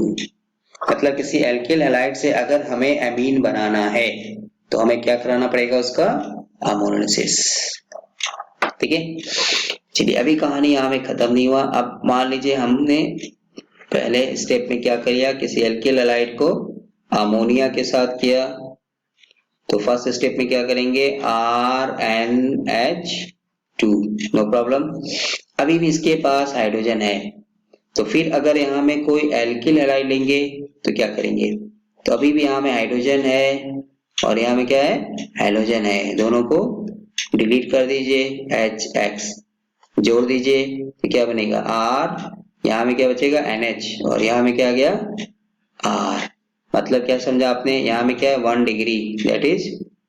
[SPEAKER 1] मतलब किसी एल्किल हैलाइड से अगर हमें एमीन बनाना है तो हमें क्या कराना पड़ेगा, उसका अमोलिसिस। ठीक है, चलिए अभी कहानी यहाँ में खत्म नहीं हुआ। अब मान लीजिए हमने पहले स्टेप में क्या किया, किसी एल्किल हैलाइड को अमोनिया के साथ किया, तो फर्स्ट स्टेप में क्या करेंगे RNH2, नो प्रॉब्लम। अभी भी इसके पास हाइड्रोजन है, तो फिर अगर यहाँ में कोई एल्किल हैलाइड लेंगे तो क्या करेंगे, तो अभी भी यहाँ में हाइड्रोजन है और यहाँ में क्या है हैलोजन है, दोनों को डिलीट कर दीजिए, HX जोड़ दीजिए तो क्या बनेगा यहाँ में क्या बचेगा NH और यहाँ में क्या आ गया R। मतलब क्या समझा आपने, यहाँ में क्या है 1 डिग्री दैट इज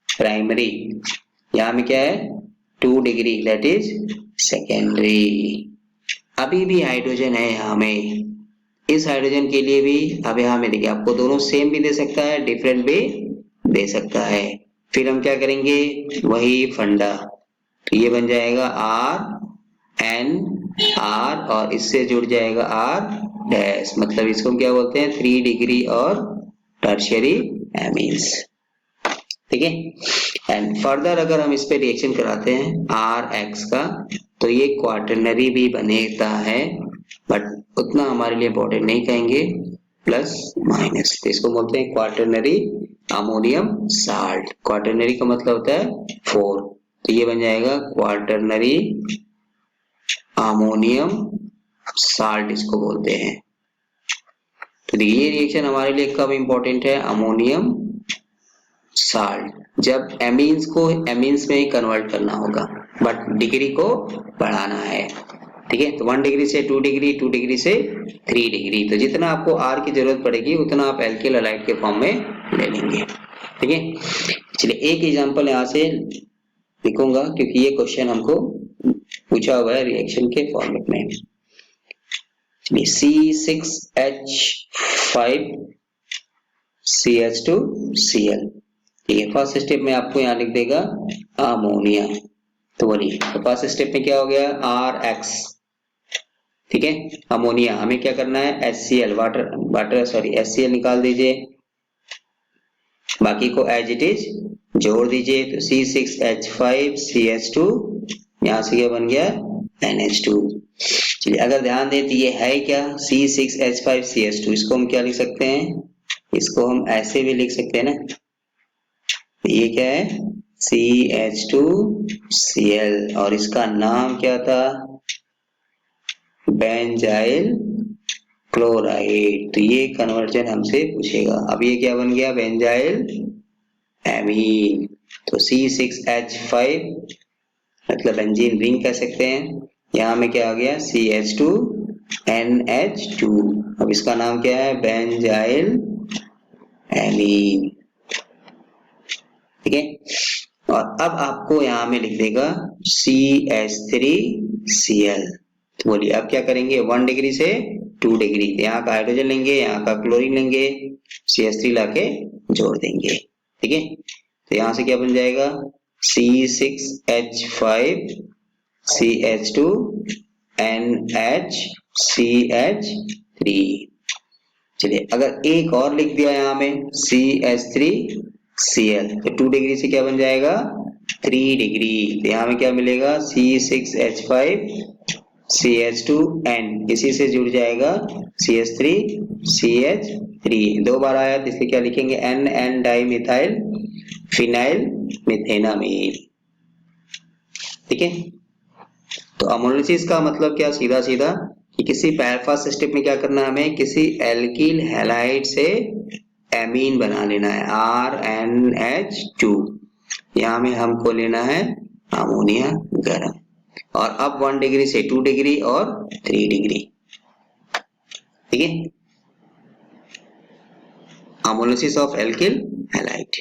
[SPEAKER 1] प्राइमरी, यहाँ में क्या है 2 डिग्री दैट इज सेकेंडरी। अभी भी हाइड्रोजन है यहाँ में, इस हाइड्रोजन के लिए भी अब यहाँ में देखिए आपको दोनों सेम भी दे सकता है, डिफरेंट भी दे सकता है। फिर हम क्या करेंगे, वही फंडा, तो ये बन जाएगा RNR और इससे जुड़ जाएगा R डैश, मतलब इसको हम क्या बोलते हैं 3 डिग्री और टर्शियरी एमीन्स। ठीक है। एंड फर्दर अगर हम इस पे रिएक्शन कराते हैं RX का, तो ये क्वाटरनरी भी बनेगा है, बट उतना हमारे लिए इम्पोर्टेंट नहीं कहेंगे, प्लस माइनस, तो इसको बोलते हैं क्वाटरनरी अमोनियम साल्ट। क्वाटरनरी का मतलब होता है 4, तो ये बन जाएगा क्वाटरनरी अमोनियम साल्ट इसको बोलते हैं। तो ये रिएक्शन हमारे लिए कब इंपॉर्टेंट है, अमोनियम साल्ट, जब एमीन्स को एमीन्स में ही कन्वर्ट करना होगा, बट डिग्री को बढ़ाना है। ठीक है, तो 1 डिग्री से 2 डिग्री, 2 डिग्री से 3 डिग्री, तो जितना आपको R की जरूरत पड़ेगी उतना आप एल्किल हैलाइड के फॉर्म में ले लेंगे। ठीक है, चलिए एक एग्जांपल यहाँ से लिखूंगा क्योंकि ये क्वेश्चन हमको पूछा हुआ है रिएक्शन के फॉर्मेट में। C6H5CH2Cl, ठीक है, फर्स्ट स्टेप में आपको यहाँ लिख देगा अमोनिया, तो बोलिए तो फर्स्ट स्टेप में क्या हो गया RX, ठीक है, अमोनिया, हमें क्या करना है HCl HCl निकाल दीजिए, बाकी को एज इट इज जोड़ दीजिए, तो C6H5CH2, यहाँ से क्या बन गया NH2। चलिए अगर ध्यान दें तो ये है क्या C6H5CH2, इसको हम क्या लिख सकते हैं, इसको हम ऐसे भी लिख सकते हैं ना, ये क्या है CH2Cl और इसका नाम क्या था बेंजाइल क्लोराइड, तो ये कन्वर्जन हमसे पूछेगा। अब ये क्या बन गया बेंजाइल एमीन, तो C6H5 मतलब बेंजीन रिंग कह सकते हैं, यहाँ में क्या आ गया CH2NH2, अब इसका नाम क्या है बेंजाइल एमीन। ठीक है, और अब आपको यहाँ में लिख देगा CH3Cl, तो बोलिए अब क्या करेंगे 1 डिग्री से 2 डिग्री, यहाँ का हाइड्रोजन लेंगे, यहाँ का क्लोरीन लेंगे, CH3 लाके जोड़ देंगे। ठीक है, तो यहाँ से क्या बन जाएगा C6H5CH2NHCH3। चलिए अगर एक और लिख दिया यहाँ में CH3Cl, तो 2 डिग्री से क्या बन जाएगा 3 डिग्री, तो यहाँ में क्या मिलेगा C6H5CH2N, इसी से जुड़ जाएगा CH3CH3, 2 बार आया तो इसलिए क्या लिखेंगे N डाई मिथाइल फिनाइल मिथेनामीन। ठीक है, तो अमोनोलिसिस का मतलब क्या, सीधा सीधा कि किसी फर्स्ट स्टेप में क्या करना है, हमें किसी एल्किल हैलाइड से एमीन बना लेना है RNH2, यहाँ में हमको लेना है अमोनिया गर्म, और अब 1 डिग्री से 2 डिग्री और 3 डिग्री। ठीक है, अमोनोलिसिस ऑफ एल्किल हैलाइड।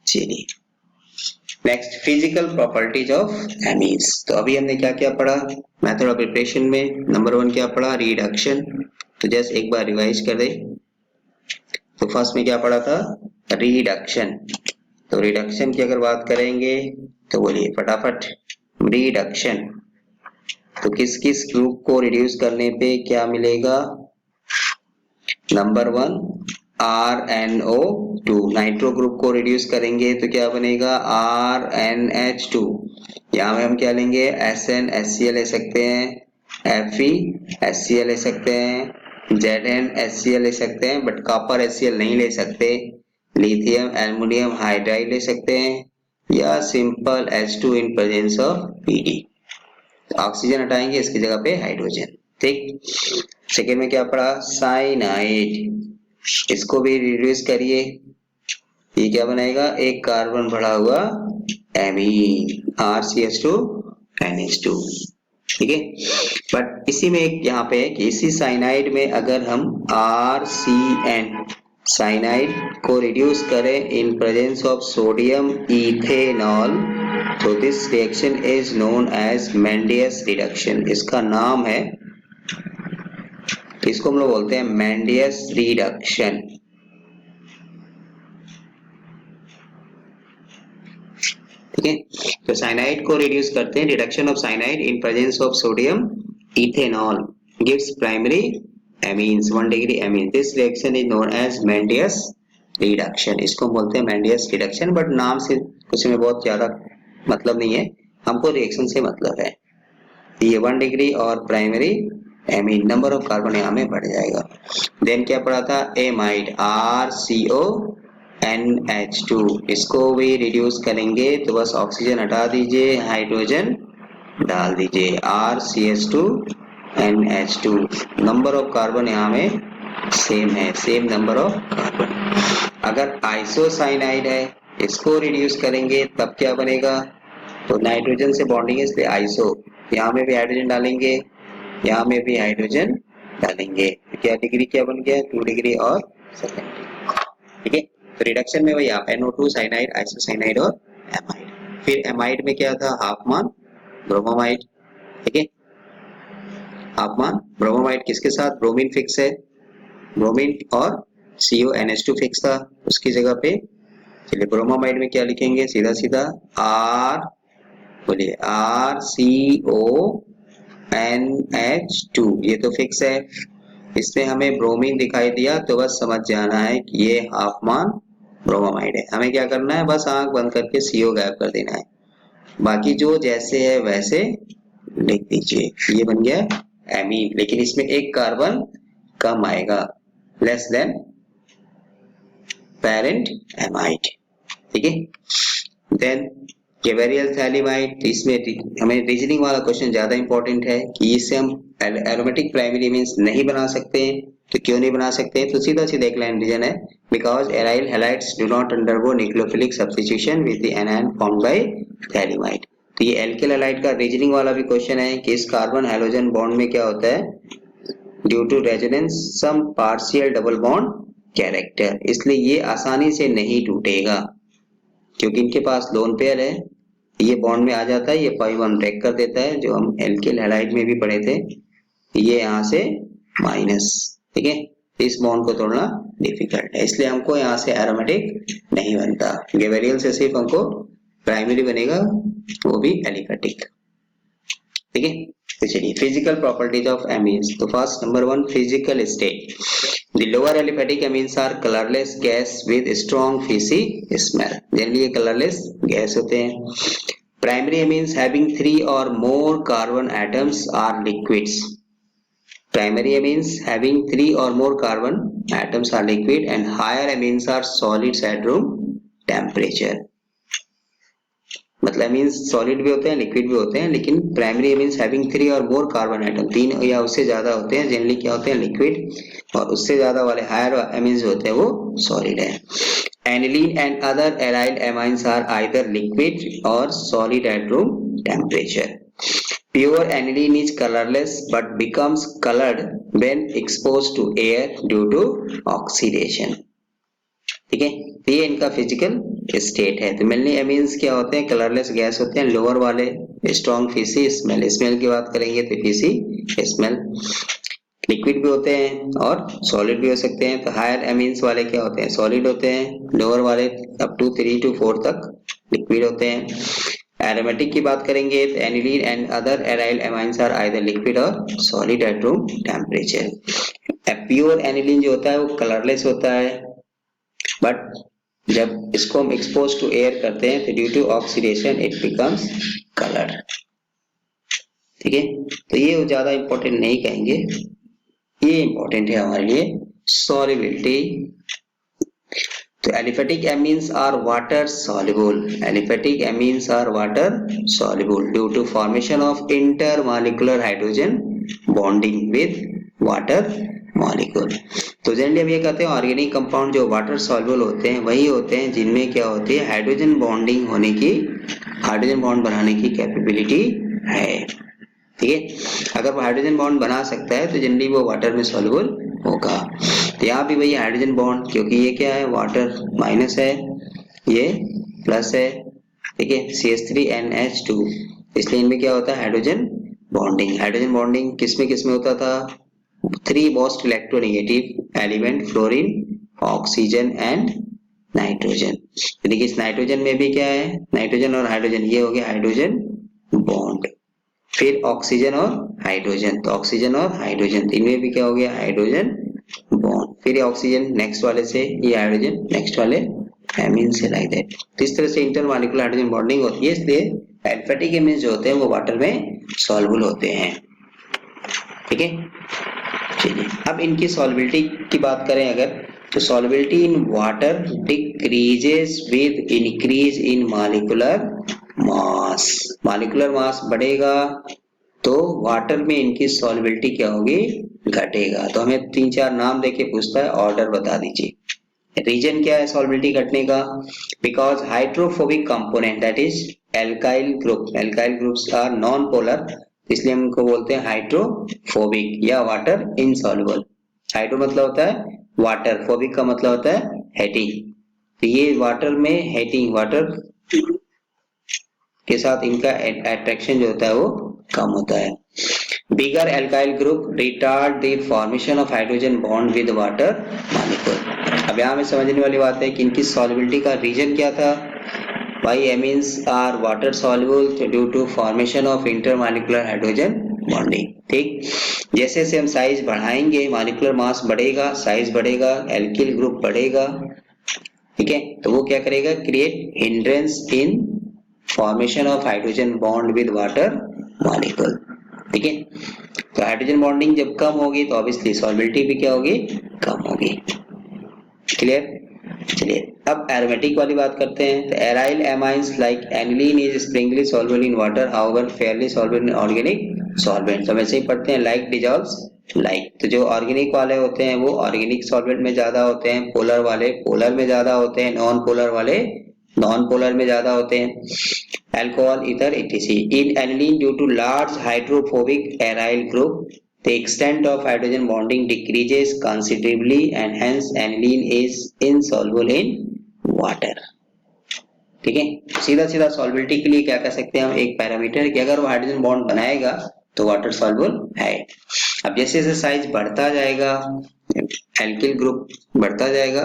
[SPEAKER 1] चलिए next physical properties of amines, तो अभी हमने क्या क्या पढ़ा मेथड ऑफ प्रिपरेशन में, नंबर 1 क्या पढ़ा रिडक्शन, तो जस्ट एक बार रिवाइज कर दे, तो फर्स्ट में क्या पढ़ा था रिडक्शन, तो रिडक्शन की अगर बात करेंगे तो बोलिए फटाफट रिडक्शन, तो किस किस ग्रुप को रिड्यूस करने पे क्या मिलेगा, नंबर 1 RNO2, नाइट्रो ग्रुप को रिड्यूस करेंगे तो क्या बनेगा RNH2, यहाँ में हम क्या लेंगे SnHCl ले सकते हैं, FeHCl ले सकते हैं, ZnHCl ले सकते हैं, बट कॉपर HCl नहीं ले सकते, लिथियम एल्युमिनियम हाइड्राइड ले सकते हैं, या simple H2 in presence of Pd, oxygen हटाएंगे इसकी जगह पे हाइड्रोजन। ठीक, सेकेंड में क्या पढ़ा साइनाइड, इसको भी रिड्यूस करिए, ये क्या बनाएगा एक कार्बन बढ़ा हुआ एमीन RCH2NH2। ठीक है। बट इसी में एक यहाँ पे है कि इसी साइनाइड में अगर हम RCN साइनाइड को रिड्यूस करें in presence of sodium ethanol, तो this reaction is known as Mendius reduction. इसका नाम है, इसको हम लोग बोलते हैं मेंडियस रिडक्शन। ठीक है, तो साइनाइड को रिड्यूस करते हैं, reduction of cyanide in presence of sodium ethanol gives primary amines 1 degree amine. This reaction is known as Mendius reduction. इसको बोलते हैं मेंडियस रिडक्शन, बट नाम से कुछ में बहुत ज्यादा मतलब नहीं है, हमको रिएक्शन से मतलब है। ये 1 डिग्री और primary amine, number of carbon यहाँ में बढ़ जाएगा। देन क्या पढ़ा था, एमाइड RCONH2, इसको भी रिड्यूस करेंगे तो बस ऑक्सीजन हटा दीजिए, हाइड्रोजन डाल दीजिए, RCH2NH2। नंबर ऑफ कार्बन यहाँ में सेम है, सेम नंबर ऑफ कार्बन। अगर आइसोसाइनाइड है, इसको रिड्यूस करेंगे तब क्या बनेगा, तो नाइट्रोजन से बॉन्डिंग है इसलिए आइसो, यहाँ में भी हाइड्रोजन डालेंगे, यहाँ में भी हाइड्रोजन डालेंगे, क्या डिग्री क्या बन गया, 2 डिग्री और 7 डिग्री। ठीक है, तो रिडक्शन में वही आप NO2 साइनाइड, आइसोसाइनाइड और एमाइड। फिर एमाइड में क्या था, हाफमान ब्रोमोमाइड। ठीक है, हाफमान ब्रोमोमाइड किसके साथ, ब्रोमीन फिक्स है, ब्रोमीन और CONH2 फिक्स था, उसकी जगह पे चलिए ब्रोमोमाइड में क्या लिखेंगे, सीधा सीधा R, बोलिए RCONH2, ये तो फिक्स है, इसमें हमें ब्रोमीन दिखाई दिया तो बस समझ जाना है कि ये हाफमान ब्रोमोमाइड है। हमें क्या करना है, बस आंख बंद करके CO गायब कर देना है, बाकी जो जैसे है वैसे लिख दीजिए। ये बन गया एमीन, लेकिन इसमें एक कार्बन कम आएगा, लेस देन पेरेंट एमाइड। ठीक है, देन केवेरियल थैलिमाइड, इसमें हमें रीजनिंग वाला क्वेश्चन ज्यादा इंपॉर्टेंट है कि इससे हम एरोमेटिक प्राइमरी मींस नहीं बना सकते हैं। तो क्यों नहीं बना सकते हैं, तो सीधा सीधा एक लाइन रीजन है, because aryl halides do not undergo nucleophilic substitution with the anion formed by phthalimide. तो ये एल्किल हैलाइड का रीजनिंग वाला भी क्वेश्चन है कि इस कार्बन हैलोजन बॉन्ड में क्या होता है, due to resonance some partial double bond character, इसलिए ये आसानी से नहीं टूटेगा क्योंकि इनके पास लोन पेयर है, ये बॉन्ड में आ जाता है, ये पाई वन ब्रेक कर देता है, जो हम एल्किल हैलाइड में भी पढ़े थे, ये यहाँ से माइनस। ठीक है, इस बॉन्ड को तोड़ना डिफिकल्ट है, इसलिए हमको यहाँ से एरोमेटिक नहीं बनता। गेवेरियल से सिर्फ हमको प्राइमरी बनेगा, वो भी एलिफेटिक। ठीक है, तो चलिए फिजिकल प्रॉपर्टीज ऑफ एमीन्स। तो first number 1, physical state. The lower aliphatic amines are colorless gas with strong fishy smell. Generally ये colorless gas होते हैं। Primary amines having 3 or more carbon atoms are liquids. Primary amines having 3 or more carbon atoms are liquid and higher amines are solids at room temperature. मतलब मीन्स सॉलिड भी होते हैं, लिक्विड भी होते हैं, लेकिन प्राइमरी एमीन्स हैविंग 3 और मोर कार्बन एटम, 3 या उससे ज्यादा होते हैं, जनरली क्या होते हैं, लिक्विड, और उससे ज्यादा वाले हायर एमीन्स होते हैं वो सॉलिड है। Aniline and other aryl amines are either liquid और solid at room temperature. Pure aniline is colourless but becomes coloured when exposed to air due to oxidation. ठीक है, तो ये इनका फिजिकल स्टेट है। तो मेनली एमीन्स क्या होते हैं, कलरलेस गैस होते हैं, लोअर वाले स्ट्रॉन्ग फिशी स्मेल, स्मेल की बात करेंगे तो फिशी स्मेल, लिक्विड भी होते हैं और सॉलिड भी हो सकते हैं। तो हायर एमीन्स वाले क्या होते हैं, सॉलिड होते हैं, लोअर वाले अप टू 3 to 4 तक लिक्विड होते हैं। एरोमेटिक की बात करेंगे तो aniline and other aryl amines are either liquid और solid at room temperature. Pure aniline जो होता है वो कलरलेस होता है, बट जब इसको हम एक्सपोज टू एयर करते हैं तो due to oxidation it becomes colour. ठीक है, तो ये ज्यादा इंपॉर्टेंट नहीं कहेंगे, ये इंपॉर्टेंट है हमारे लिए सॉल्युबिलिटी। तो aliphatic amines are water soluble, aliphatic amines are water soluble due to formation of intermolecular hydrogen bonding with water molecule. तो जनरली हम ये कहते हैं ऑर्गेनिक कंपाउंड जो वाटर सॉल्युबल होते हैं वही होते हैं जिनमें क्या होती है, हाइड्रोजन बॉन्डिंग होने की, हाइड्रोजन बॉन्ड बनाने की कैपेबिलिटी है। ठीक है। अगर वो हाइड्रोजन बॉन्ड बना सकता है तो जनरली वो वाटर में सॉल्युबल होगा। तो यहाँ भी वही हाइड्रोजन बॉन्ड, क्योंकि ये क्या है, वाटर माइनस है, ये प्लस है, ठीक है, CH3NH2, इसलिए इनमें क्या होता है, हाइड्रोजन बॉन्डिंग। हाइड्रोजन बॉन्डिंग किस में होता था, 3 most electronegative element, fluorine, oxygen and nitrogen. तो देखिए इस नाइट्रोजन में भी क्या है, नाइट्रोजन और हाइड्रोजन, ये हो गया हाइड्रोजन बॉन्ड। फिर ऑक्सीजन और हाइड्रोजन, तो ऑक्सीजन और हाइड्रोजन, इनमें भी क्या हो गया, हाइड्रोजन बॉन्ड। फिर ऑक्सीजन नेक्स्ट वाले से, ये हाइड्रोजन नेक्स्ट वाले एमीन से, लाइक दैट। तो इस तरह से इंटरमॉलिक्यूलर हाइड्रोजन बॉन्डिंग होती है, इसलिए एल्फेटिक एमीन्स जो होते हैं वो वाटर में सॉल्युबल होते हैं। ठीक है, चलिए अब इनकी सॉल्युबिलिटी की बात करें अगर, तो solubility in water decreases with increase in molecular mass. Molecular mass बढ़ेगा तो वाटर में इनकी सॉल्युबिलिटी क्या होगी, घटेगा। तो हमें 3-4 नाम देके पूछता है, ऑर्डर बता दीजिए। रीजन क्या है सॉल्युबिलिटी घटने का, because hydrophobic component that is alkyl group, alkyl groups are non polar, इसलिए हम इनको बोलते हैं हाइड्रोफोबिक या वाटर इनसॉल्युबल। हाइड्रो मतलब होता है वाटर, फोबिक का मतलब होता है हेटिंग। तो ये वाटर में हेटिंग, वाटर के साथ इनका अट्रैक्शन जो होता है वो कम होता है। Bigger alkyl group retard the formation of hydrogen bond with water molecule. अब यहाँ में समझने वाली बात है कि इनकी सॉल्युबिलिटी का रीजन क्या था, Why amines are water soluble due to formation of intermolecular hydrogen bonding। ठीक, जैसे जैसे हम साइज बढ़ाएंगे मॉलिक्यूलर मास बढ़ेगा, साइज बढ़ेगा, एल्किल ग्रुप बढ़ेगा, ठीक है, तो वो क्या करेगा, create hindrance in formation of hydrogen bond with water molecule. ठीक है, तो हाइड्रोजन बॉन्डिंग जब कम होगी तो ऑब्वियसली सॉल्युबिलिटी भी क्या होगी, कम होगी। क्लियर, चलिए अब एरोमेटिक वाली बात करते हैं। तो aryl amines like aniline is Sprüngli soluble in water, however Fairlie soluble in organic solvent. तो वैसे ही पढ़ते हैं, लाइक डिजॉल्व्स लाइक। तो जो ऑर्गेनिक वाले होते हैं वो ऑर्गेनिक सॉल्वेंट में ज्यादा होते हैं, पोलर वाले पोलर में ज्यादा होते हैं, नॉन पोलर वाले नॉन पोलर में ज्यादा होते हैं। Alcohol, ether, etc। In aniline due to large hydrophobic aryl group the extent of hydrogen bonding decreases considerably and hence aniline is insoluble in water। ठीक है, सीधा सीधा सॉल्युबिलिटी के लिए क्या कह सकते हैं हम, एक पैरामीटर कि अगर वो हाइड्रोजन बॉन्ड बनाएगा तो वाटर सॉल्युबल है। अब जैसे जैसे साइज बढ़ता जाएगा, एल्किल ग्रुप बढ़ता जाएगा,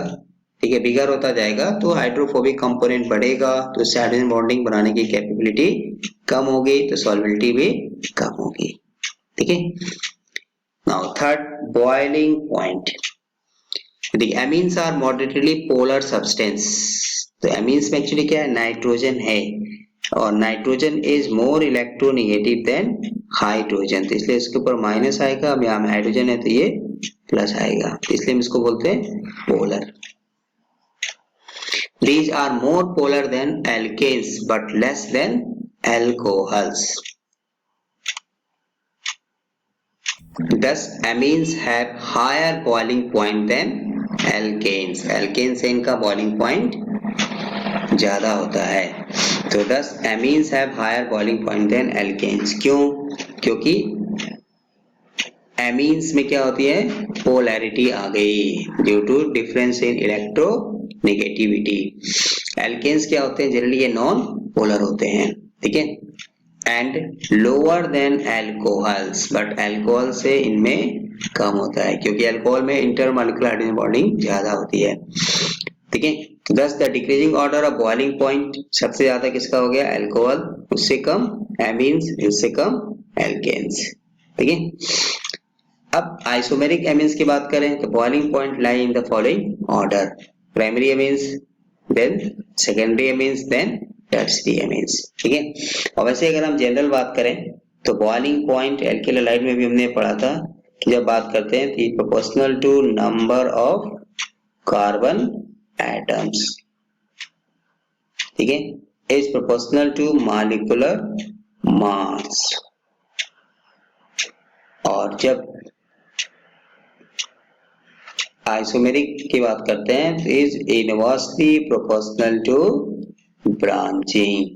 [SPEAKER 1] ठीक है, बिगर होता जाएगा, तो हाइड्रोफोबिक कंपोनेंट बढ़ेगा, तो इससे हाइड्रोजन बॉन्डिंग बनाने की कैपेबिलिटी कम होगी, तो सॉल्युबिलिटी भी कम होगी। ठीक है, now third, boiling point। the amines are moderately polar substance। तो amines में एक्चुअली क्या है, नाइट्रोजन है, और nitrogen is more electronegative than hydrogen, तो इसलिए इसके ऊपर माइनस आएगा। अब यहाँ में हाइड्रोजन है तो ये प्लस आएगा, इसलिए हम इसको बोलते हैं polar. these are more polar than alkanes but less than alcohols। Thus amines have higher boiling point than alkanes। alkanes से इनका boiling point ज्यादा होता है, तो thus amines have higher boiling point than alkanes। क्यों, क्योंकि amines में क्या होती है, polarity आ गई due to difference in electronegativity। alkanes क्या होते हैं, जनरली ये नॉन पोलर होते हैं, ठीक है, and lower than alcohols, but alcohol से इनमें कम होता है, क्योंकि अल्कोहल में इंटरमॉलिक्यूलर हाइड्रोजन बॉन्डिंग ज्यादा होती है। ठीक है, thus the decreasing order of boiling point सबसे ज्यादा किसका हो गया, अल्कोहल, उससे कम एमीन्स, उससे कम एल्केन्स। ठीक है, अब आइसोमेरिक एमीन्स की बात करें तो boiling point lie in the following order, primary amines, then secondary amines, then tertiary amines. ठीक है, और वैसे अगर हम जनरल बात करें तो बॉइलिंग पॉइंट एल्किल हैलाइड में भी हमने पढ़ा था कि जब बात करते हैं तो proportional to number of carbon atoms, ठीक है, is proportional to molecular mass. और जब आइसोमेरिक की बात करते हैं तो is inversely proportional to branching,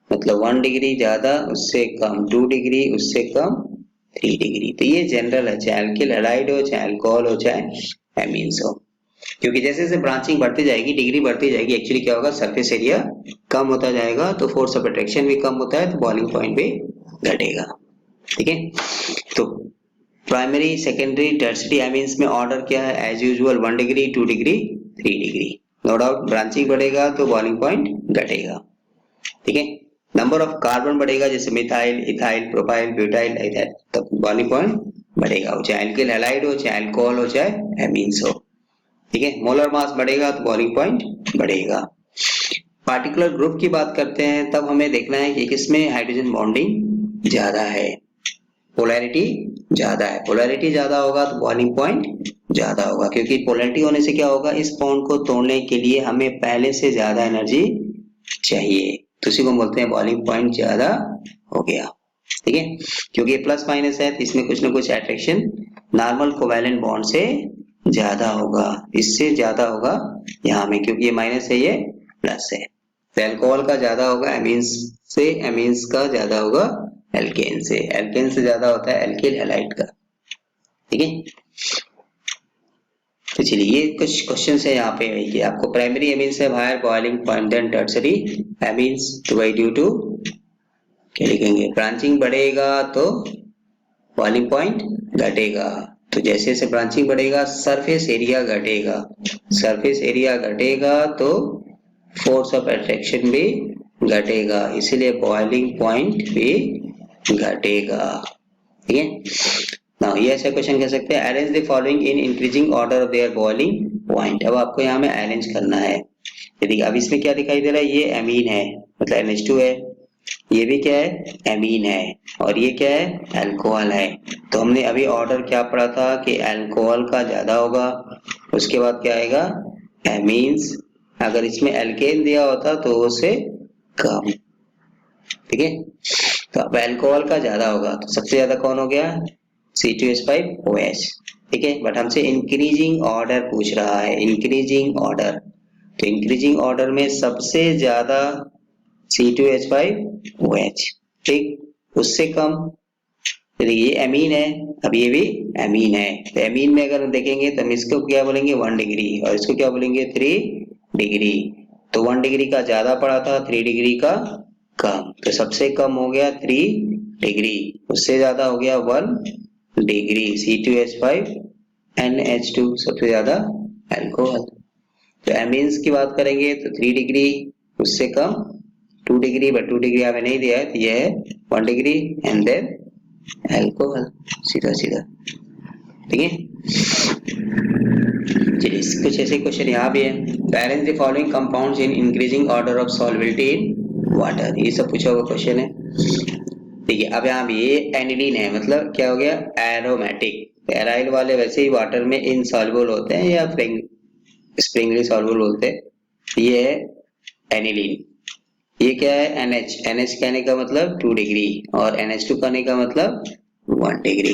[SPEAKER 1] मतलब 1 डिग्री ज्यादा उससे कम, 2 डिग्री उससे कम, 3 डिग्री। तो ये जनरल है, चाहे अल्किल हैलाइड हो, चाहे अल्कोहल हो, चाहे एमीन्स हो, क्योंकि जैसे जैसे ब्रांचिंग बढ़ती जाएगी, डिग्री बढ़ती जाएगी, एक्चुअली क्या होगा, सरफेस एरिया कम होता जाएगा, तो फोर्स ऑफ अट्रैक्शन भी कम होता है, तो बॉइलिंग पॉइंट भी घटेगा। ठीक है, तो प्राइमरी, सेकेंडरी, टर्शियरी एमीन्स में ऑर्डर क्या है, as usual 1 degree, 2 degree, 3 degree. No doubt branching बढ़ेगा तो बॉइलिंग पॉइंट घटेगा। ठीक है, नंबर ऑफ कार्बन बढ़ेगा, जैसे methyl, ethyl, propyl, butyl, like that, तब बॉइलिंग पॉइंट बढ़ेगा, चाहे अल्किल हैलाइड हो, चाहे अल्कोहल हो, चाहे एमीन्स हो। ठीक है, मोलर मास बढ़ेगा तो बॉइलिंग पॉइंट बढ़ेगा। पार्टिकुलर ग्रुप की बात करते हैं, तब हमें देखना है कि किसमें हाइड्रोजन बॉन्डिंग ज्यादा है, पोलैरिटी ज्यादा है। पोलैरिटी ज्यादा होगा तो बॉइलिंग पॉइंट ज्यादा होगा, क्योंकि पोलैरिटी होने से क्या होगा, इस बॉन्ड को तोड़ने के लिए हमें पहले से ज्यादा एनर्जी चाहिए, तो उसी को बोलते हैं बॉइलिंग पॉइंट ज्यादा हो गया। ठीक है, क्योंकि ये प्लस माइनस है तो इसमें कुछ ना कुछ अट्रैक्शन नॉर्मल कोवैलेंट बॉन्ड से ज्यादा होगा, इससे ज्यादा होगा यहाँ में, क्योंकि ये माइनस है, ये प्लस है। तो अल्कोहल का ज्यादा होगा एमीन्स से, एमीन्स का ज्यादा होगा एल्केन से, एल्केन से ज्यादा होता है एल्किल हैलाइड का। ठीक है, तो चलिए ये कुछ क्वेश्चन है यहाँ पे कि आपको प्राइमरी एमीन्स है higher boiling point than tertiary amines, तो वही ड्यू टू क्या लिखेंगे, ब्रांचिंग बढ़ेगा तो बॉइलिंग पॉइंट घटेगा, तो जैसे जैसे ब्रांचिंग बढ़ेगा सरफेस एरिया घटेगा, सरफेस एरिया घटेगा तो फोर्स ऑफ अट्रैक्शन भी घटेगा, इसीलिए बॉइलिंग पॉइंट भी घटेगा। ठीक है, नाउ ये ऐसा क्वेश्चन कह सकते हैं, arrange the following in increasing order of their boiling point. अब आपको यहाँ में अरेंज करना है, यदि अब इसमें क्या दिखाई दे रहा है, ये एमीन है, मतलब NH2 है, ये भी क्या है, एमीन है, और ये क्या है, अल्कोहल है। तो हमने अभी ऑर्डर क्या पढ़ा था कि अल्कोहल का ज्यादा होगा, उसके बाद क्या आएगा, एमीन्स, अगर इसमें एल्केन दिया होता तो उससे कम। ठीक है, तो अब अल्कोहल का ज्यादा होगा, तो सबसे ज्यादा कौन हो गया, C2H5OH। ठीक है, बट हमसे इंक्रीजिंग ऑर्डर पूछ रहा है, इंक्रीजिंग ऑर्डर, तो इंक्रीजिंग ऑर्डर में सबसे ज्यादा C2H5OH। ठीक, उससे कम, तो ये एमीन है, अब ये भी एमीन है, तो एमीन में अगर देखेंगे तो हम इसको क्या बोलेंगे 1 डिग्री, और इसको क्या बोलेंगे 3 डिग्री। तो 1 डिग्री का ज्यादा पड़ा था, 3 डिग्री का कम, तो सबसे कम हो गया 3 डिग्री, उससे ज्यादा हो गया 1 डिग्री, C2H5NH2 सबसे ज्यादा अल्कोहल। तो एमीन्स की बात करेंगे तो 3 डिग्री, उससे कम 2 डिग्री, बट 2 डिग्री हमें नहीं दिया है, तो यह है 1 डिग्री एंड देन अल्कोहल, सीधा सीधा। ठीक है, चलिए कुछ ऐसे क्वेश्चन यहाँ भी है, arrange the following compounds in increasing order of solubility in water, ये सब पूछा हुआ क्वेश्चन है। ठीक है, अब यहाँ भी ये एनिलीन है, मतलब क्या हो गया, एरोमेटिक, एराइल वाले वैसे ही वाटर में इनसॉल्युबल होते हैं या स्प्रिंगली सॉल्युबल होते हैं, ये है एनिलीन। ये क्या है, NH कहने का मतलब 2 डिग्री, और NH2 कहने का मतलब 1 डिग्री।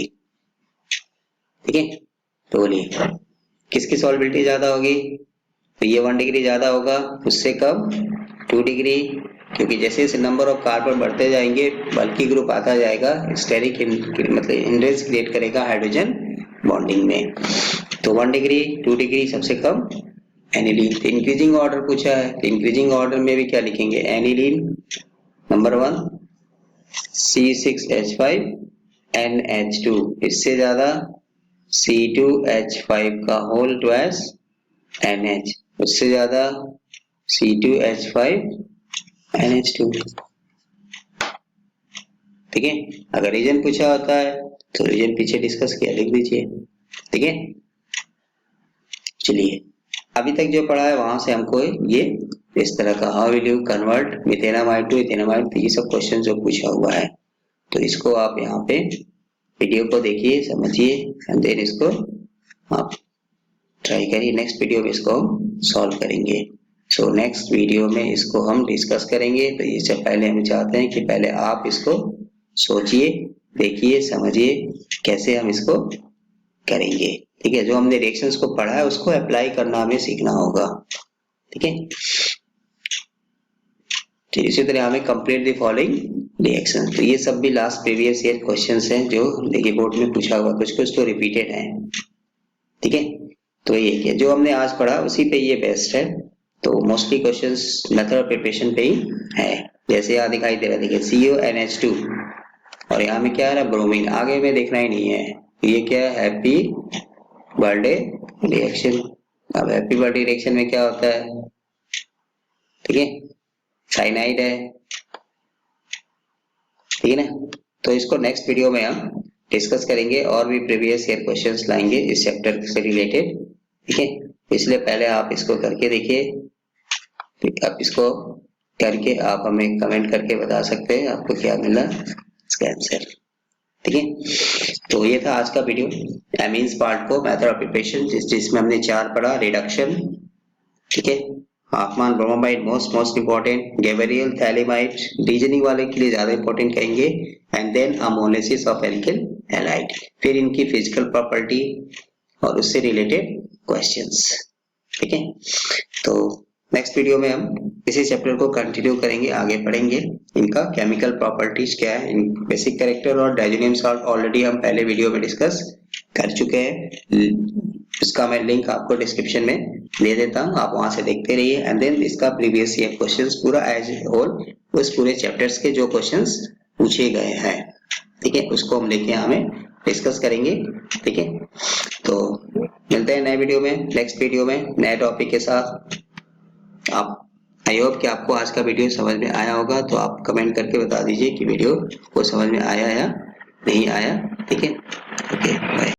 [SPEAKER 1] ठीक है, तो बोलिए किसकी सॉल्युबिलिटी ज्यादा होगी, तो ये 1 डिग्री ज्यादा होगा, उससे कम 2 डिग्री, क्योंकि जैसे जैसे नंबर ऑफ कार्बन बढ़ते जाएंगे बल्कि ग्रुप आता जाएगा, स्टेरिक मतलब हिंड्रेंस क्रिएट करेगा हाइड्रोजन बॉन्डिंग में, तो 1 डिग्री, 2 डिग्री, सबसे कम एनिलीन। तो इंक्रीजिंग ऑर्डर पूछा है, तो इंक्रीजिंग ऑर्डर में भी क्या लिखेंगे, एनिलीन नंबर 1 C6H5NH2, इससे ज्यादा C2H5 का होल ट्वाइस NH, उससे ज्यादा C2H5NH2। ठीक है, अगर रीजन पूछा होता है तो रीजन पीछे डिस्कस किया, लिख दीजिए। ठीक है, चलिए अभी तक जो पढ़ा है वहां से हमको ये इस तरह का, how will you convert methanamide to ethanamide, तो ये सब क्वेश्चन जो पूछा हुआ है, तो इसको आप यहाँ पे वीडियो को देखिए, समझिए, एंड देन इसको आप ट्राई करिए, नेक्स्ट वीडियो में इसको हम सॉल्व करेंगे। सो नेक्स्ट वीडियो में इसको हम डिस्कस करेंगे, तो इससे पहले हम चाहते हैं कि पहले आप इसको सोचिए, देखिए, समझिए कैसे हम इसको करेंगे। ठीक है, जो हमने रिएक्शंस को पढ़ा है उसको अप्लाई करना हमें सीखना होगा। ठीक है, ठीक, इसी तरह हमें कंप्लीट द फॉलोइंग रिएक्शन। तो ये सब भी लास्ट प्रीवियस ईयर क्वेश्चंस हैं जो देखिए बोर्ड में पूछा हुआ, कुछ कुछ तो रिपीटेड है। ठीक है, तो ये क्या जो हमने आज पढ़ा उसी पे ये बेस्ट है। तो mostly questions method of preparation पे ही है। जैसे यहाँ दिखाई दे रहा है, देखिए CuNH2 और यहाँ में क्या है ना ब्रोमीन, आगे में देखना ही नहीं है। ये क्या है, हैप्पी बर्थडे रिएक्शन। अब हैप्पी बर्थडे रिएक्शन में क्या होता है, ठीक है, साइनाइड है, ठीक है ना। तो इसको नेक्स्ट वीडियो में हम डिस्कस करेंगे और भी प्रीवियस ईयर क्वेश्चंस लाएंगे इस चैप्टर से रिलेटेड। ठीक है, इसलिए पहले आप इसको करके देखिए, आप इसको करके आप हमें कमेंट करके बता सकते हैं आपको क्या मिला इसका आंसर। ठीक है, तो ये था आज का वीडियो एमीन्स पार्ट को मेथड ऑफ प्रिपरेशन, जिसमें हमने 4 पढ़ा, रिडक्शन, ठीक है, Hofmann bromide most important, Gabriel phthalimide reasoning वाले के लिए ज्यादा इंपॉर्टेंट कहेंगे, and then ammonolysis of alkyl halide, फिर इनकी फिजिकल प्रॉपर्टी और उससे रिलेटेड क्वेश्चंस। ठीक है, तो नेक्स्ट वीडियो में हम इसी चैप्टर को कंटिन्यू करेंगे, आगे पढ़ेंगे इनका केमिकल प्रॉपर्टीज क्या है, इन बेसिक कैरेक्टर और डायजोनियम सॉल्ट ऑलरेडी हम पहले वीडियो में डिस्कस कर चुके हैं। इसका मैं लिंक आपको डिस्क्रिप्शन में दे देता हूं, आप वहां से देखते रहिए। एंड देन इसका प्रीवियस ईयर क्वेश्चंस पूरा एज होल उस पूरे चैप्टर्स के जो क्वेश्चंस पूछे गए हैं, ठीक है, उसको हम लेके हमें डिस्कस करेंगे। ठीक है, तो मिलते हैं नए वीडियो में, नेक्स्ट वीडियो में नए टॉपिक के साथ। आप आई होप कि आपको आज का वीडियो समझ में आया होगा, तो आप कमेंट करके बता दीजिए कि वीडियो को समझ में आया या नहीं आया। ठीक है, ओके बाय।